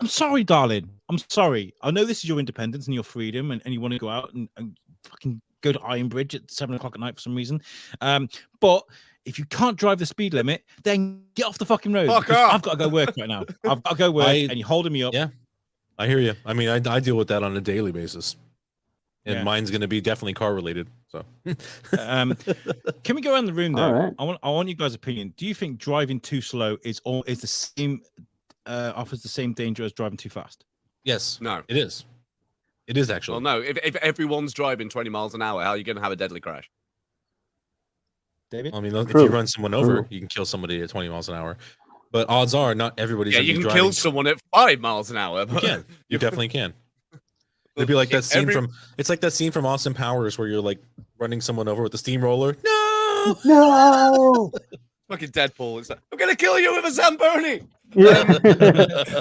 I'm sorry, darling. I'm sorry. I know this is your independence and your freedom, and you want to go out and fucking go to Ironbridge at 7:00 at night for some reason. But if you can't drive the speed limit, then get off the fucking road. Fuck because off. I've got to go work right now. I've got to go work, and you're holding me up. Yeah, I hear you. I mean, I deal with that on a daily basis, and Yeah. mine's going to be definitely car related. So, Can we go around the room though? All right. I want you guys' opinion. Do you think driving too slow is the same offers the same danger as driving too fast? yes, No. it is. It is actually. Well, no. If everyone's driving 20 miles an hour, how are you going to have a deadly crash? David? I mean, if True. you run someone over, True. you can kill somebody at 20 miles an hour. But odds are, not everybody's. Yeah, gonna you be can driving kill someone at 5 miles an hour. You But can. You definitely can. It'd be like that scene from. It's like that scene from Austin Powers where you're like running someone over with the steamroller. No. No. fucking Deadpool. It's like, I'm going to kill you with a Zamboni. Yeah.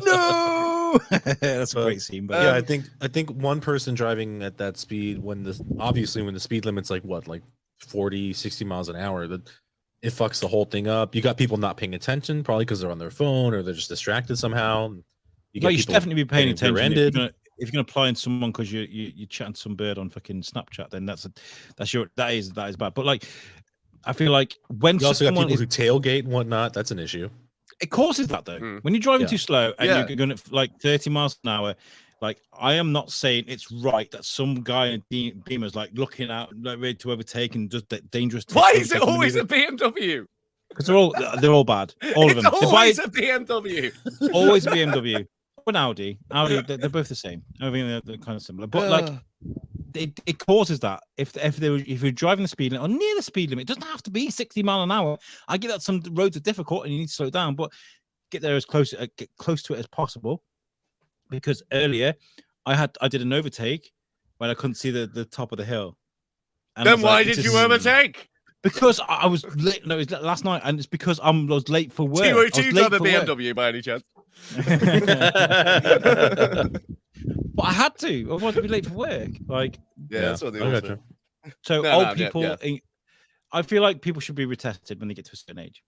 No, that's a great scene. But Yeah, I think one person driving at that speed when the speed limit's like what, like 40, 60 miles an hour, that it fucks the whole thing up. You got people not paying attention, probably because they're on their phone or they're just distracted somehow. you should people definitely be paying getting attention. rear-ended. If you're gonna apply on someone because you chatting some bird on fucking Snapchat, then that is bad. But like, I feel like when You also got someone people who tailgate and whatnot. That's an issue. it causes that though. Mm. When you're driving Yeah. too slow and Yeah. you're going to like 30 miles an hour, like I am not saying it's right that some guy in Beamer's like looking out, like ready to overtake and just that dangerous. Why is it always a BMW? Because they're all bad. All of It's them. always a BMW. Always a BMW. Or an Audi. They're both the same. I mean, they're kind of similar. But like, it causes that if you're driving the speed limit or near the speed limit, it doesn't have to be 60 mile an hour. I get that some roads are difficult and you need to slow down, but get there get close to it as possible. Because earlier, I did an overtake when I couldn't see the top of the hill. And I Then was why like, did this you is- overtake? Because I was late. No, it was last night, and it's because I was late for work. Do I was you late drive a for work. BMW by any chance? But I had to. Otherwise, I'd be late for work. Like, Yeah, that's what they I all gotcha. say. so No, old no, yeah, people. yeah. I feel like people should be retested when they get to a certain age.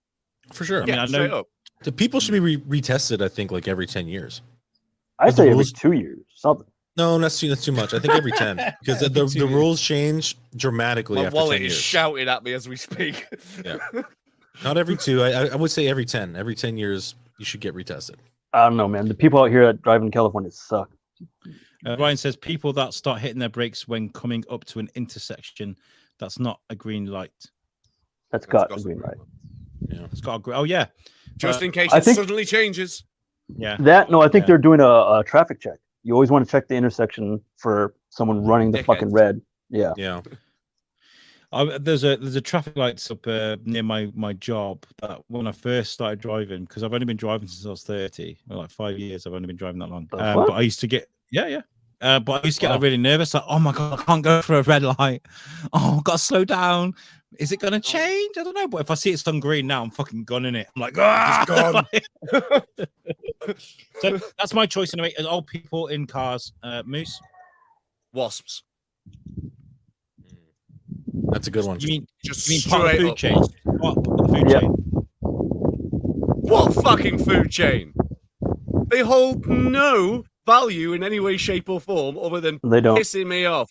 For sure. I mean, Yeah, I straight know. up. The people should be retested, I think, like every 10 years. I The say every rules- 2 years. Something. No, that's too much. I think every 10 because the Every 2 the years. rules change dramatically My after wallet 10 is years. shouting at me as we speak. Yeah. Not every 2. I would say every 10. Every 10 years, you should get retested. I don't know, man. The people out here that drive in California suck. Ryan says people that start hitting their brakes when coming up to an intersection, that's not a green light. That's That's got a gossip. green light. Yeah. It's got a green. Oh yeah, Just in case I it think- suddenly changes. yeah. That no, I think Yeah. they're doing a traffic check. You always want to check the intersection for someone running the fucking Dickheads. red. Yeah. Yeah. There's a traffic lights up near my job that when I first started driving, because I've only been driving since I was 30, well, like 5 years. I've only been driving that long. The But fuck? I used to get but I used to get Wow. like, really nervous. Like, oh my god, I can't go for a red light. Oh, I've got to slow down. Is it gonna change? I don't know. But if I see it's on green now, I'm fucking gunning it. I'm like, ah, So that's my choice anyway. As old people in cars, Moose. Wasps. That's a good one. You mean Just part of the straight food up chain? wasps. What part of the food Yeah. chain? What fucking food chain? They hold no value in any way, shape, or form other than They don't. pissing me off.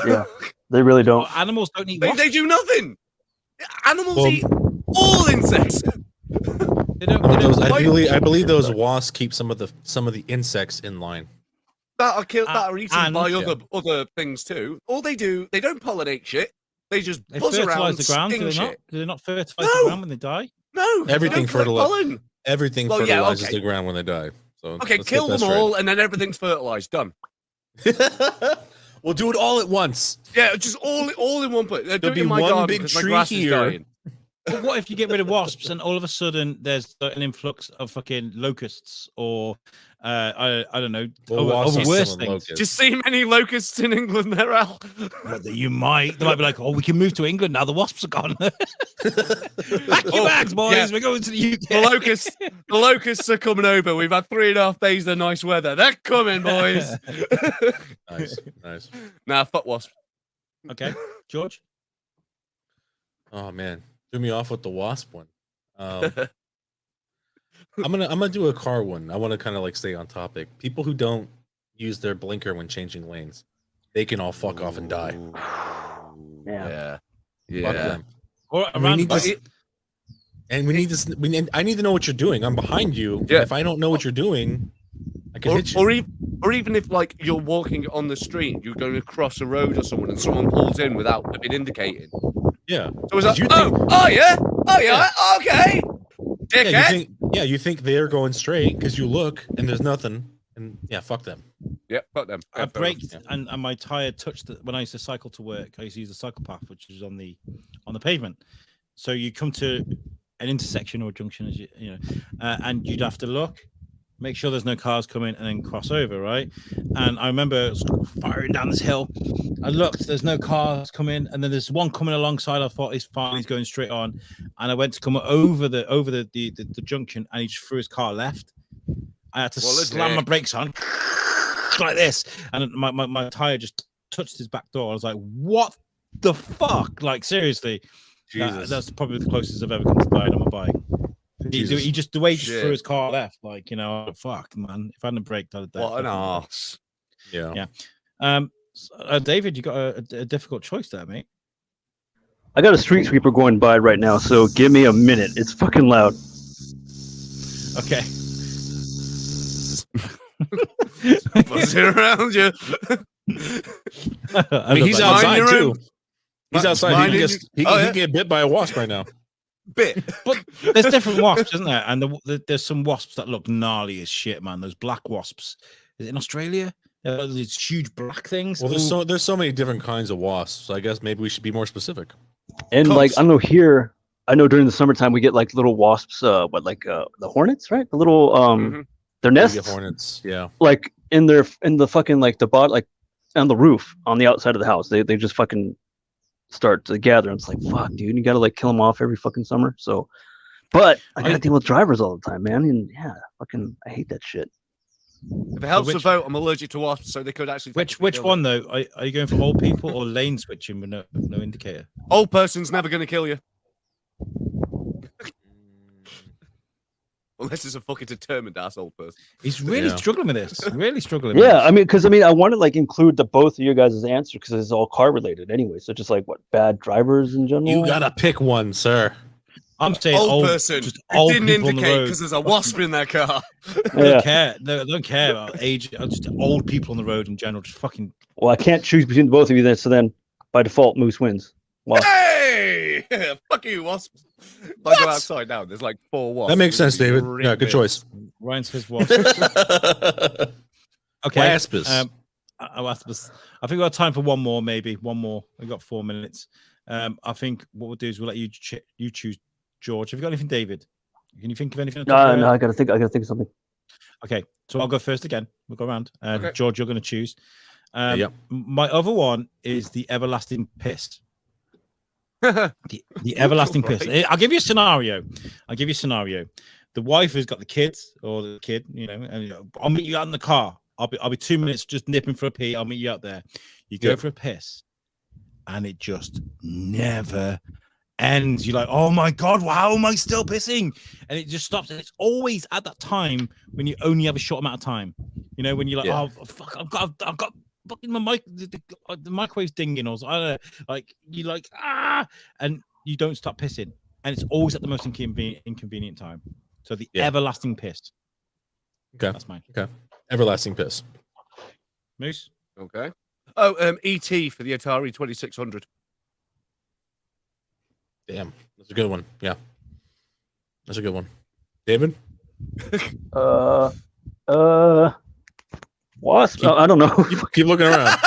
Yeah. They really don't. Oh, animals don't eat They wasps. do nothing. Animals Well- eat all insects. They don't. Well, those, Why- I believe those wasps keep some of the insects in line. That are eaten and- by Yeah. other things too. All they do, they don't pollinate shit. They just They buzz fertilize around, the ground, do sting they not? shit. Do they not fertilize No. the ground when they die? No, they Everything don't collect fertilize- pollen. Everything Well, yeah, fertilizes okay. the ground when they die. So Okay, let's kill get them that all, and then everything's fertilized. Done. straight. We'll do it all at once. Yeah, just all in one place. Do There'll it in be my one garden big 'cause my tree grass is here. dying. But what if you get rid of wasps and all of a sudden there's an influx of fucking locusts or I don't know, over worse things? Locusts. Do you see many locusts in England there, Al? Well, they might be like, oh, we can move to England now. The wasps are gone. Pack your bags, boys. Yeah. We're going to the UK. The locusts are coming over. We've had 3.5 days of nice weather. They're coming, boys. Nice. Nah, fuck wasps. Okay, George. Oh man, threw me off with the wasp one. I'm gonna do a car one. I want to kind of like stay on topic. People who don't use their blinker when changing lanes, they can all fuck off and die. Yeah. Fuck them. Or And we need this. And we need this. I need to know what you're doing. I'm behind you. Yeah. If I don't know what you're doing, I can hit you. Or even if like you're walking on the street, you're going to cross a road or someone, and someone pulls in without it indicating. Yeah. So it's like, You oh yeah, okay, dickhead. You think they're going straight because you look and there's nothing, and yeah, fuck them. Yeah, fuck them. I braked and my tire touched when I used to cycle to work. I used to use the cycle path, which is on the pavement. So you come to an intersection or junction, as you know, and you'd have to look, make sure there's no cars coming, and then cross over, right? And I remember firing down this hill. I looked, there's no cars coming, and then there's one coming alongside. I thought he's fine, he's going straight on, and I went to come over the junction, and he just threw his car left. I had to slam my brakes on like this, and my tire just touched his back door. I was like, "What the fuck?" Like seriously, that's probably the closest I've ever come to dying on my bike. He just the way he just threw his car left, like, you know, fuck, man. If I hadn't braked, I'd have died. What an arse. Yeah. David, you got a difficult choice there, mate. I got a street sweeper going by right now, so give me a minute. It's fucking loud. Okay. Buzzing around you. I mean, he's outside too. He's outside. He can get bit by a wasp right now. But there's different wasps, isn't there? And there's some wasps that look gnarly as shit, man. Those black wasps. Is it in Australia? These huge black things. Well, there's so many different kinds of wasps. So I guess maybe we should be more specific. And like, I don't know, here, I know during the summertime we get like little wasps, the hornets, right? The little their nests. Hornets, yeah. Like in the fucking like the bot, like on the roof on the outside of the house. They just fucking start to gather, and it's like, fuck, dude, you gotta like kill them off every fucking summer. So, but I gotta deal with drivers all the time, man. And yeah, fucking, I hate that shit. If it helps the vote, I'm allergic to wasps, so they could actually. Which one though? Are you going for old people or lane switching with no indicator? Old person's never going to kill you. Unless it's a fucking determined ass old person. He's really struggling with this. Really struggling. Yeah, I mean, because I want to like include the both of you guys' answer because it's all car related anyway. So just like what, bad drivers in general. You gotta pick one, sir. I'm saying old person. Just it old didn't people indicate on the because there's a wasp in their car. I don't care. No, I don't care about age. Just old people on the road in general. Just fucking. Well, I can't choose between the both of you then. So then, by default, Moose wins. Wow. Hey, fuck you, wasps. If I go outside now, there's like 4 wasps. That makes sense, David. Yeah, good choice. Ryan says wasp. Okay. Waspus. Waspus. I think we've got time for one more, maybe. One more. We've got 4 minutes. I think what we'll do is we'll let you choose, George. Have you got anything, David? Can you think of anything? No, I gotta think of something. Okay, so I'll go first again. We'll go around. Okay. George, you're going to choose. My other one is the everlasting piss. the everlasting piss. I'll give you a scenario. The wife has got the kids or the kid, you know, and I'll meet you out in the car. I'll be 2 minutes just nipping for a pee. I'll meet you out there. You go for a piss, and it just never ends. You're like, oh my god, how am I still pissing? And it just stops. And it's always at that time when you only have a short amount of time. You know, when you're like, oh fuck, I've got fucking my mic, the microwave's dinging, or I don't know, like you like and you don't stop pissing, and it's always at the most inconvenient time. So the everlasting piss. Okay, that's mine. Okay, everlasting piss. Moose. Okay. Oh, E.T. for the Atari 2600. Damn, that's a good one. Yeah, that's a good one. David. Wasp. I don't know. Keep looking around.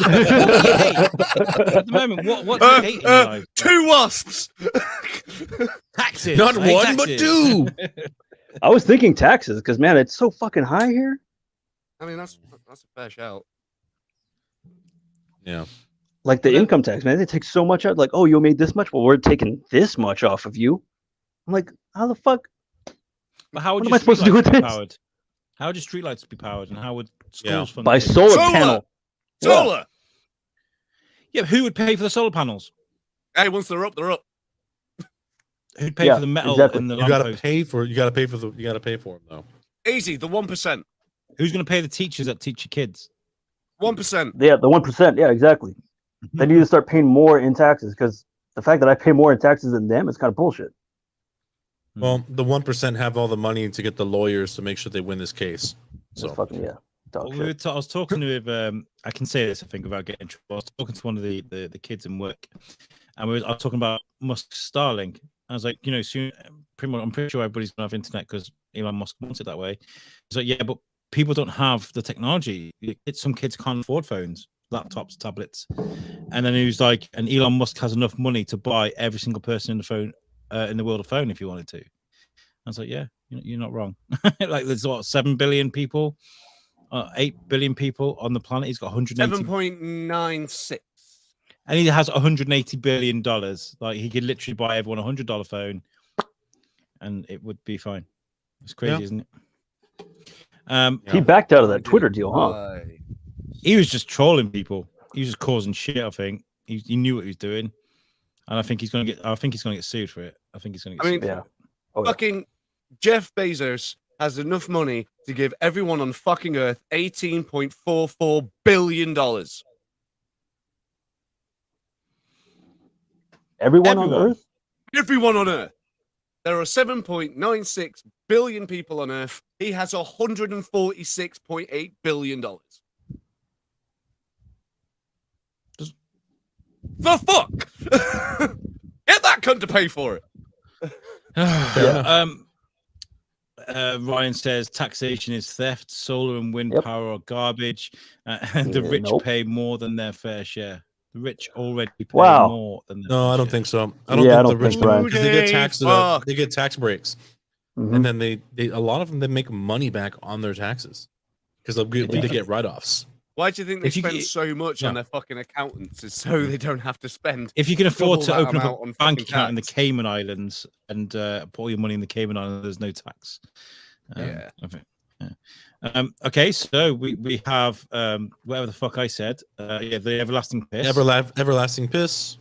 At the moment, what do you hate in your life? 2 wasps. Taxes. Not I hate one, but taxes. 2. I was thinking taxes because man, it's so fucking high here. I mean, that's a fair shout. Yeah. Like the Well, then- income tax, man, they take so much out. Like, oh, you made this much, well, we're taking this much off of you. I'm like, how the fuck? But how would What your am I supposed to do streetlights with be this? powered? How would your streetlights be powered, and how would schools Yeah. function? By solar Solar! panel. Yeah. Solar. Yeah, but who would pay for the solar panels? Hey, once they're up, they're up. Who'd pay Yeah, for the metal exactly. and the You gotta lampposts? pay for you gotta pay for them though. Easy, the 1%. Who's going to pay the teachers that teach your kids? 1%. Yeah, the 1%. Yeah, exactly. They need to start paying more in taxes because the fact that I pay more in taxes than them is kind of bullshit. Well, the 1% have all the money to get the lawyers to make sure they win this case. So So fucking yeah. Dog Well, shit. I was talking with I can say this I think without getting in trouble. I was talking to one of the kids in work, and I was talking about Musk's Starlink. I was like, soon, I'm pretty sure everybody's gonna have internet because Elon Musk wants it that way. He's like, yeah, but people don't have the technology. Some kids can't afford phones, laptops, tablets, and then he was like, and Elon Musk has enough money to buy every single person in the phone in the world a phone if he wanted to. I was like, yeah, you're not wrong. Like there's 7 billion people. 8 billion people on the planet. He's got 180, 7.96. and he has 180 billion dollars. Like he could literally buy everyone $100 phone, and it would be fine. It's crazy, Yeah. isn't it? He backed out of that Twitter deal, huh? He was just trolling people. He was just causing shit. I think he knew what he was doing, and I think he's gonna get. I think he's gonna get sued for it. I think he's gonna get. I mean, sued for Yeah. it. Oh, yeah. Fucking Jeff Bezos has enough money to give everyone on fucking Earth $18.44 billion. Everyone on Everyone. Earth? Everyone on Earth. There are 7.96 billion people on Earth. He has $146.8 billion. The fuck? Get that cunt to pay for it. Ryan says taxation is theft. Solar and wind Yep. power are garbage, and the Yeah, rich nope. pay more than their fair share. The rich already pay Wow. more than their no, fair I don't share. think so. I Yeah, I don't don't think the rich think, Brian. because they get taxed. Fuck. They get tax breaks, Mhm. and then they a lot of them they make money back on their taxes because they get write-offs. Why do you think they If you spend get- so much Yeah. on their fucking accountants? Is so they don't have to spend. If you can afford double to that open up amount a on bank fucking account in the tax. Cayman Islands and put all your money in the Cayman Islands, there's no tax. Yeah. I think, yeah. Okay, so we have whatever the fuck I said. The everlasting piss. Everlasting piss.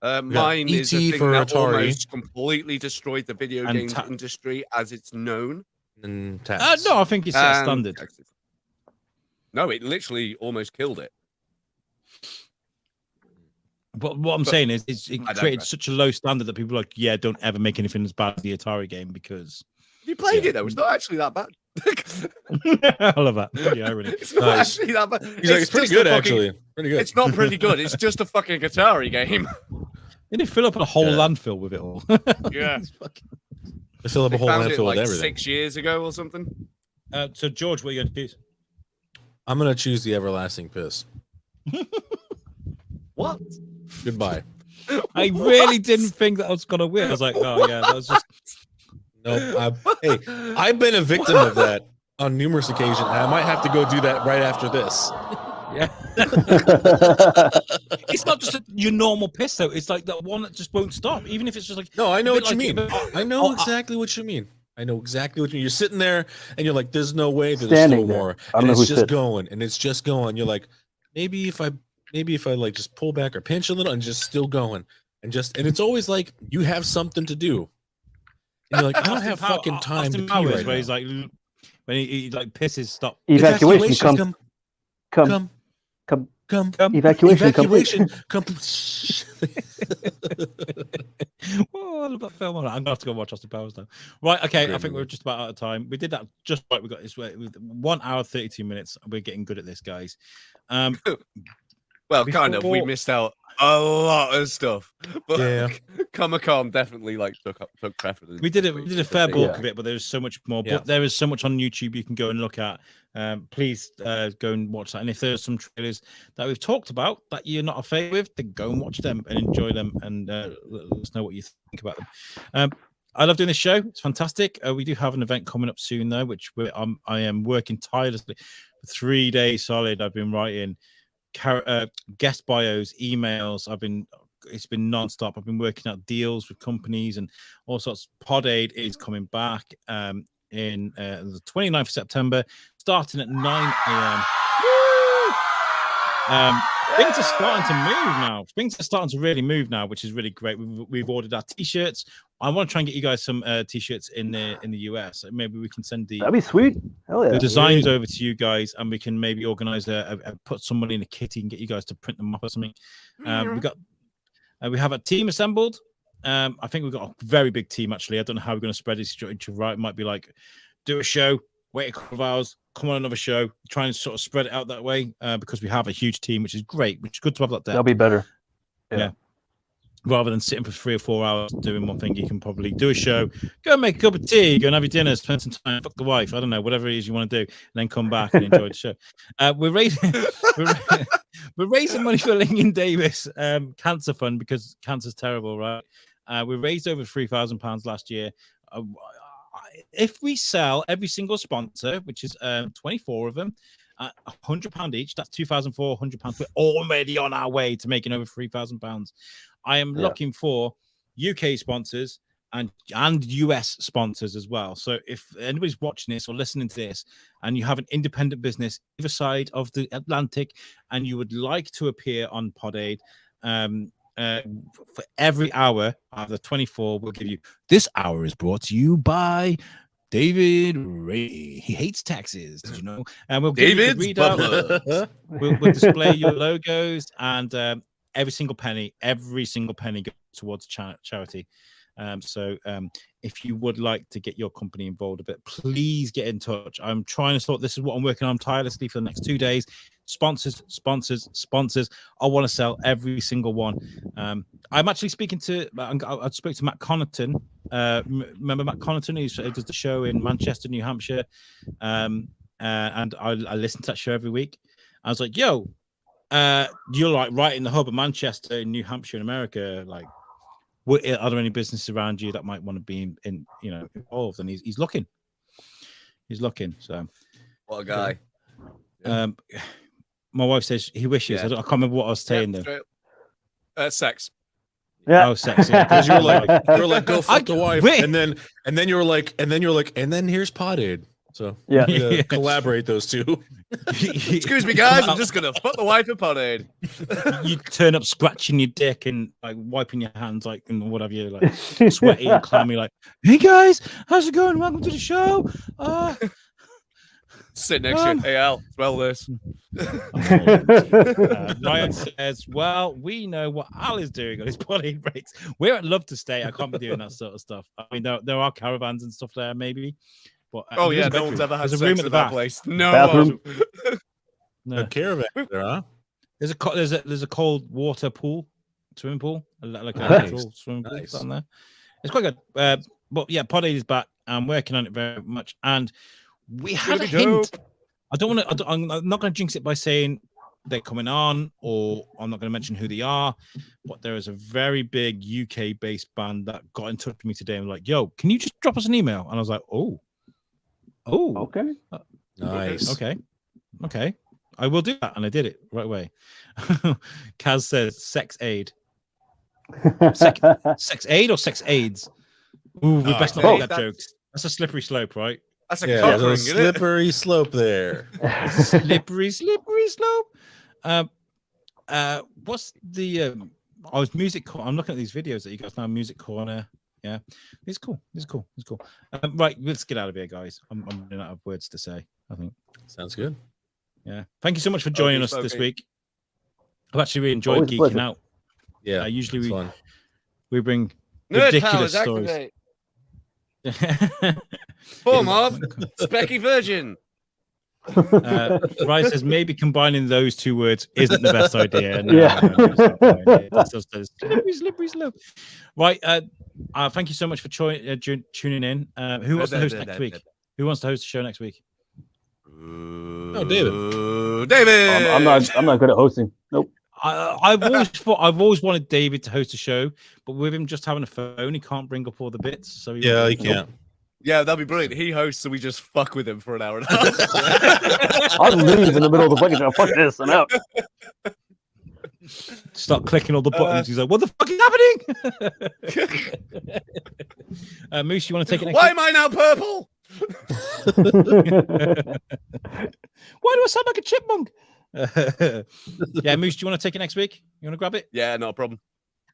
Mine is a E.T. thing for that Atari. almost completely destroyed the video And games industry as it's known. And tax. No, I think it's set a And standard. taxes. No, it literally almost killed it. But what I'm But- saying is, it I created digress. such a low standard that people are like, yeah, don't ever make anything as bad as the Atari game because You played Yeah. it though. It's not actually that bad. I love that. The irony. It's not Nice. actually that bad. He's like, it's pretty just a good fucking- actually. Pretty good. It's not pretty good. It's just a fucking Atari game. They did fill up a whole Yeah. landfill with it all. Yeah. It's fucking- They fill up They a whole found it landfill like with everything. 6 years ago or something. So George, what are you going to choose? I'm gonna choose the everlasting piss. What? Goodbye. I really didn't think that I was going to win. I was like, oh yeah, that was just. No, hey, I've been a victim of that on numerous occasions, and I might have to go do that right after this. Yeah. It's not just your normal piss though. It's like that one that just won't stop, even if it's just like. No, I know a bit what you like- mean. I know Oh, exactly what you mean. I know exactly what you mean. You're sitting there and you're like, "There's no way that there's Standing still there. more," I don't and know it's who's just fit. going and it's just going. You're like, maybe if I like just pull back or pinch a little and just still going and it's always like you have something to do. And you're like, I don't have fucking time to Austin pee Powers, right where now. he's like, when he like pisses, stop. Evacuation come. come. Evacuation come. Evacuation come. Whoa, I love that film. I'm gonna have to go watch Austin Powers now. Right, okay. Great I think movie. we're just about out of time. We did that just right. We got this way with 1 hour 32 minutes. We're getting good at this, guys. Well, kind of. We missed out a lot of stuff, but Yeah. Comic-Con definitely like took preference. We did a fair bulk Yeah. of it, but there is so much more. Yeah. But there is so much on YouTube you can go and look at. Please go and watch that. And if there's some trailers that we've talked about that you're not a fan with, then go and watch them and enjoy them and let us know what you think about them. I love doing this show. It's fantastic. We do have an event coming up soon, though, which I am working tirelessly for 3 days solid. I've been writing guest bios, emails. It's been non-stop. I've been working out deals with companies and all sorts. Pod Aid is coming back in the 29th of September, starting at 9 a.m. Things are starting to move now. Things are starting to really move now, which is really great. We've ordered our t-shirts. I want to try and get you guys some t-shirts in the US. Maybe we can send That'd be sweet. Hell yeah. the designs over to you guys, and we can maybe organize put some money in a kitty and get you guys to print them up or something. We have a team assembled. I think we've got a very big team actually. I don't know how we're going to spread this. Right, it might be like do a show, wait a couple of hours, come on another show, try and sort of spread it out that way because we have a huge team, which is great, which is good to have that there. That'll be better. Yeah. Rather than sitting for 3 or 4 hours doing one thing, you can probably do a show, go and make a cup of tea, go and have your dinner, spend some time, fuck the wife, I don't know, whatever it is you want to do, and then come back and enjoy the show. We're raising money for Lincoln Davis Cancer Fund because cancer's terrible, right? We raised over £3,000 last year. If we sell every single sponsor, which is 24 of them, £100 each, that's £2,400. We're already on our way to making over £3,000. I am looking for UK sponsors and US sponsors as well. So if anybody's watching this or listening to this and you have an independent business either side of the Atlantic and you would like to appear on Pod Aid, for every hour of the 24, we'll give you. This hour is brought to you by David Ray. He hates taxes. Did you know? And we'll give you the readout. We'll display your logos and every single penny goes towards charity. So if you would like to get your company involved a bit, please get in touch. I'm trying to sort. This is what I'm working on tirelessly for the next 2 days. Sponsors. I want to sell every single one. I'm actually speaking to. I spoke to Matt Connaughton. Remember Matt Connaughton, who does the show in Manchester, New Hampshire, and I listen to that show every week. I was like, "Yo, you're like right in the hub of Manchester, in New Hampshire, in America. Like, are there any businesses around you that might want to be involved?" And he's looking. So, what a guy. My wife says he wishes. I can't remember what I was saying though. Sex. Yeah. Oh, sex. Yeah, because you're like, go fuck the wife, and then you're like, and then here's Pod Aid. So yeah, collaborate those two. Excuse me, guys. I'm just gonna fuck the wife at Pod Aid. You turn up scratching your dick and like wiping your hands, like and whatever you like, sweaty and clammy, like, "Hey guys, how's it going? Welcome to the show." Sit next to you. Hey Al, smell this. Ryan says, "Well, we know what Al is doing on his body breaks. We're at Love to Stay. I can't be doing that sort of stuff. I mean, there are caravans and stuff there, maybe." But, no one's ever had sex sex at in the that back. place. No. Bathroom. No. A caravan there, huh? There's a cold water pool, swimming pool, like a Nice. natural swimming pool Nice. down there. It's quite good. But yeah, Pod Aid is back. I'm working on it very much, and we had a hint. I'm not going to jinx it by saying they're coming on, or I'm not going to mention who they are. But there is a very big UK-based band that got in touch with me today and like, "Yo, can you just drop us an email?" And I was like, "Oh, okay, Nice. okay, I will do that," and I did it right away. Kaz says sex aid. Sex aid or sex aids? Ooh, we best not make that joke. That's a slippery slope, right? That's a Yeah, cock there's a ring, isn't it? slippery slope there. slippery slope. What's the music corner? I'm looking at these videos that you guys now music corner. Yeah, it's cool. Right, let's get out of here, guys. I'm running out of words to say, I think. Sounds good. Yeah, thank you so much for joining us this week. I've actually really enjoyed Always a geeking pleasure. out. Yeah, Usually fun. we bring Nerd ridiculous powers stories. activate. Form of Specky Virgin. Ryan says maybe combining those two words isn't the best idea. Yeah. That's just slippery slope. Right. Thank you so much for tuning in. Who wants to host next week? Who wants to host the show next week? David. I'm not good at hosting. Nope. I've always wanted David to host a show, but with him just having a phone, he can't bring up all the bits. So he can't. Yeah, that'd be brilliant. He hosts, so we just fuck with him for an hour and a half. I'll leave in the middle of the fucking show. Fuck this, I'm out. Start clicking all the buttons. He's like, "What the fuck is happening?" Moose, you want to take it next Why week? am I now purple? Why do I sound like a chipmunk? Yeah, Moose, do you want to take it next week? You want to grab it? Yeah, not a problem.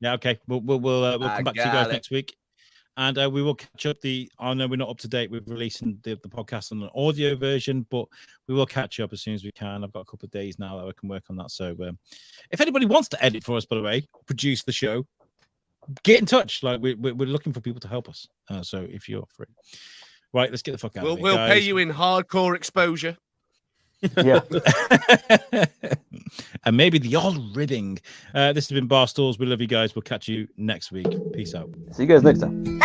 Yeah, okay. We'll come back to you guys next week, and we will catch up. I know we're not up to date with releasing the podcast on an audio version, but we will catch up as soon as we can. I've got a couple of days now that I can work on that. So, if anybody wants to edit for us, by the way, produce the show, get in touch. Like we're looking for people to help us. So if you're free, right, let's get the fuck out. We'll pay you in hardcore exposure. Yeah. And maybe the odd ribbing. This has been Barstools. We love you guys. We'll catch you next week. Peace out. See you guys next time.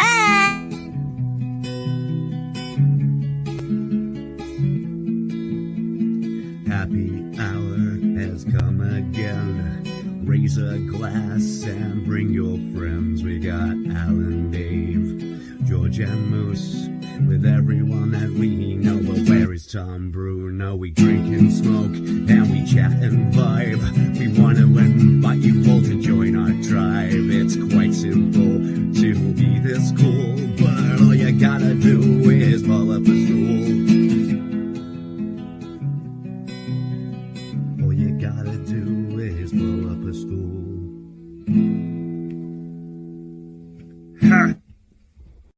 Happy hour has come again. Raise a glass and bring your friends. We got Alan, Dave, George, and Moose. With everyone that we know. But where is Tom Bruno? We drink and smoke and we chat and vibe. We want to invite you all to join our tribe. It's quite simple to be this cool, but all you gotta do is pull up a stool. All you gotta do is pull up a stool. Ha!